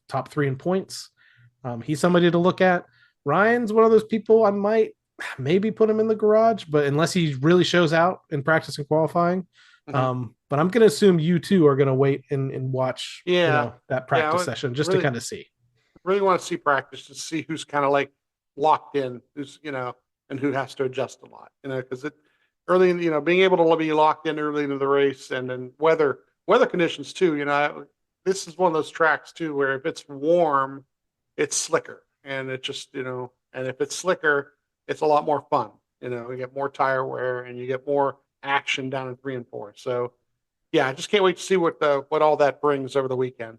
top 3 in points. He's somebody to look at. Ryan's one of those people I might maybe put him in the garage, but unless he really shows out in practice and qualifying. But I'm going to assume you two are going to wait and watch that practice session just to kind of see. Really want to see practice to see who's kind of like locked in, who's, and who has to adjust a lot, because early in, being able to be locked in early into the race, and then weather conditions too. This is one of those tracks too, where if it's warm, it's slicker, and it just, and if it's slicker, it's a lot more fun. You get more tire wear, and you get more action down in 3 and 4. So yeah, I just can't wait to see what all that brings over the weekend.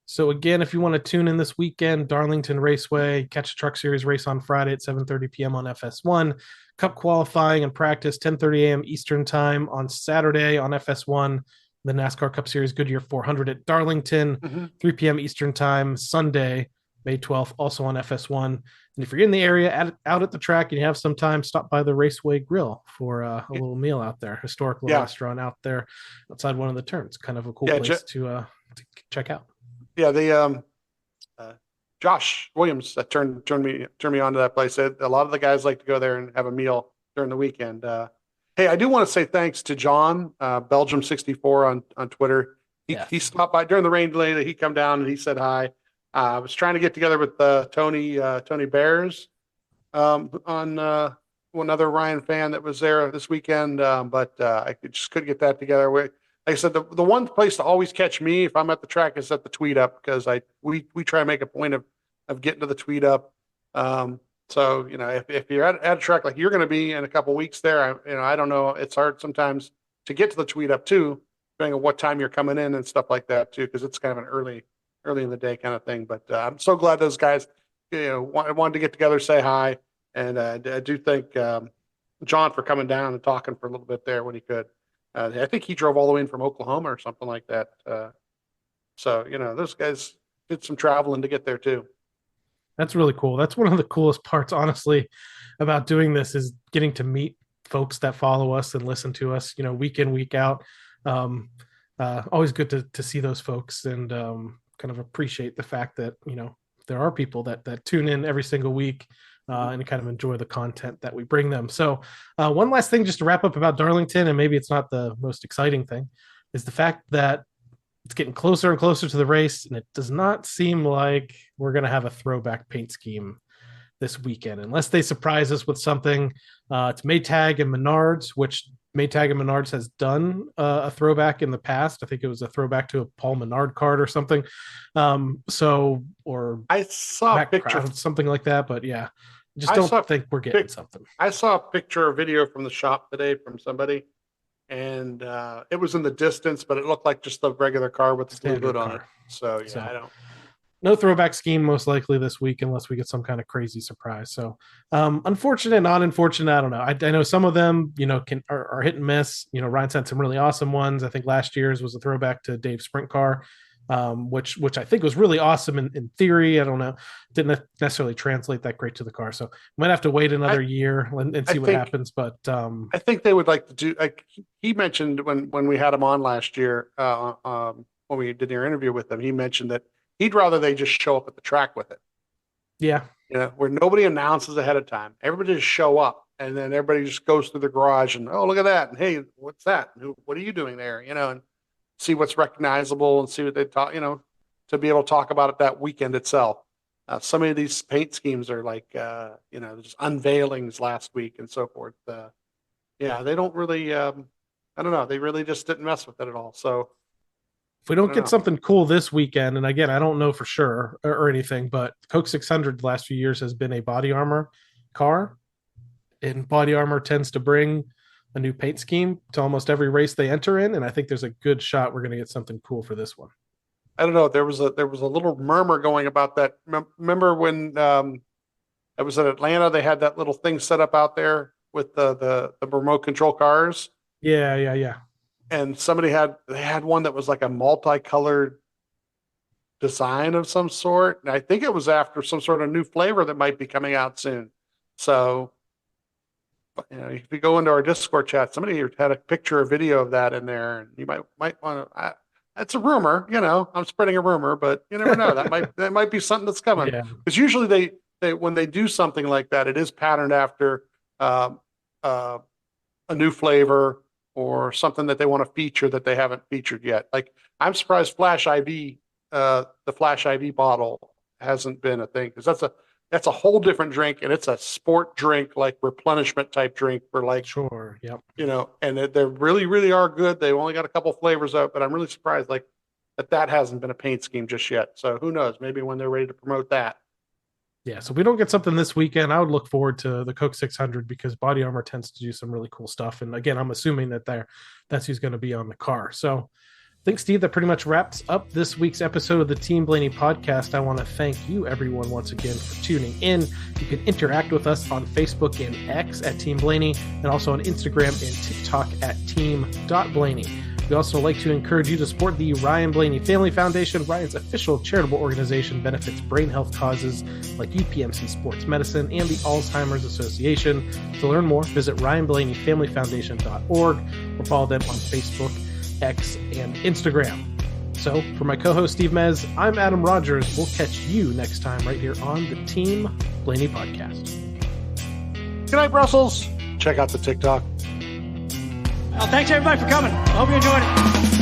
So again, if you want to tune in this weekend, Darlington Raceway, catch a Truck Series race on Friday at 7:30 p.m. on FS1. Cup qualifying and practice 10:30 a.m. Eastern time on Saturday on FS1. The NASCAR Cup Series Goodyear 400 at Darlington, 3 p.m. Eastern time Sunday, May 12th, also on FS1. And if you're in the area out at the track and you have some time, stop by the Raceway Grill for a little meal out there. Historic little restaurant out there outside one of the turns. Kind of a cool place to check out. Yeah, the Josh Williams that turned me on to that place. A lot of the guys like to go there and have a meal during the weekend. Hey, I do want to say thanks to John Belgium 64 on Twitter. He stopped by during the rain delay. He come down and he said hi. I was trying to get together with Tony Bears on one other Ryan fan that was there this weekend, but I just couldn't get that together. Like I said, the one place to always catch me if I'm at the track is at the Tweet Up, because we try to make a point of getting to the Tweet Up. So if you're at a track like you're going to be in a couple of weeks there, I don't know. It's hard sometimes to get to the Tweet Up too, depending on what time you're coming in and stuff like that too, because it's kind of an early in the day kind of thing. But I'm so glad those guys wanted to get together, say hi, and I do thank John for coming down and talking for a little bit there when he could. I think he drove all the way in from Oklahoma or something like that. So those guys did some traveling to get there too. That's really cool. That's one of the coolest parts, honestly, about doing this is getting to meet folks that follow us and listen to us, week in, week out. Always good to see those folks and kind of appreciate the fact that, there are people that tune in every single week and kind of enjoy the content that we bring them. So one last thing just to wrap up about Darlington, and maybe it's not the most exciting thing, is the fact that it's getting closer and closer to the race, and it does not seem like we're going to have a throwback paint scheme this weekend, unless they surprise us with something. It's Maytag and Menards, which Maytag and Menards has done a throwback in the past. I think it was a throwback to a Paul Menard card or something. Or I saw a picture, something like that. But yeah, don't think we're getting something. I saw a picture or video from the shop today from somebody, and it was in the distance, but it looked like just a regular car with the blue hood on it. So I don't. No throwback scheme most likely this week unless we get some kind of crazy surprise. So unfortunate, not unfortunate, I don't know. I know some of them, are hit and miss. Ryan sent some really awesome ones. I think last year's was a throwback to Dave's sprint car, which I think was really awesome in theory. I don't know. Didn't necessarily translate that great to the car. So might have to wait another year and see what happens. But I think they would like to do, like he mentioned when we had him on last year, when we did your interview with him, he mentioned that he'd rather they just show up at the track with it. Yeah. Where nobody announces ahead of time. Everybody just show up, and then everybody just goes through the garage and, oh, look at that. And hey, what's that? What are you doing there? And see what's recognizable and see what they talk, to be able to talk about it that weekend itself. Some of these paint schemes are like, just unveilings last week and so forth. They don't really, I don't know. They really just didn't mess with it at all. So, if we don't get something cool this weekend, and again, I don't know for sure or anything, but Coke 600 the last few years has been a body armor car, and body armor tends to bring a new paint scheme to almost every race they enter in, and I think there's a good shot we're going to get something cool for this one. I don't know. There was a little murmur going about that. Remember when I was in Atlanta? They had that little thing set up out there with the remote control cars. Yeah. And somebody had one that was like a multicolored design of some sort. And I think it was after some sort of new flavor that might be coming out soon. So, if you go into our Discord chat, somebody had a picture or video of that in there, and you might want to. That's a rumor, I'm spreading a rumor, but you never know. that might be something that's coming. Because usually they when they do something like that, it is patterned after a new flavor or something that they want to feature that they haven't featured yet. Like I'm surprised Flash IV, the Flash IV bottle hasn't been a thing, because that's a whole different drink, and it's a sport drink, like replenishment type drink for like, sure. Yep. And they really, really are good. They've only got a couple flavors out, but I'm really surprised that hasn't been a paint scheme just yet. So who knows? Maybe when they're ready to promote that. Yeah, so if we don't get something this weekend, I would look forward to the Coke 600 because Body Armor tends to do some really cool stuff. And again, I'm assuming that's who's going to be on the car. So I think, Steve, that pretty much wraps up this week's episode of the Team Blaney podcast. I want to thank you, everyone, once again for tuning in. You can interact with us on Facebook and X at Team Blaney, and also on Instagram and TikTok at team.blaney. We also like to encourage you to support the Ryan Blaney Family Foundation. Ryan's official charitable organization benefits brain health causes like UPMC Sports Medicine and the Alzheimer's Association. To learn more, visit RyanBlaneyFamilyFoundation.org or follow them on Facebook, X, and Instagram. So, for my co-host Steve Mez, I'm Adam Rogers. We'll catch you next time right here on the Team Blaney podcast. Good night, Brussels. Check out the TikTok. Well, thanks everybody for coming. I hope you enjoyed it.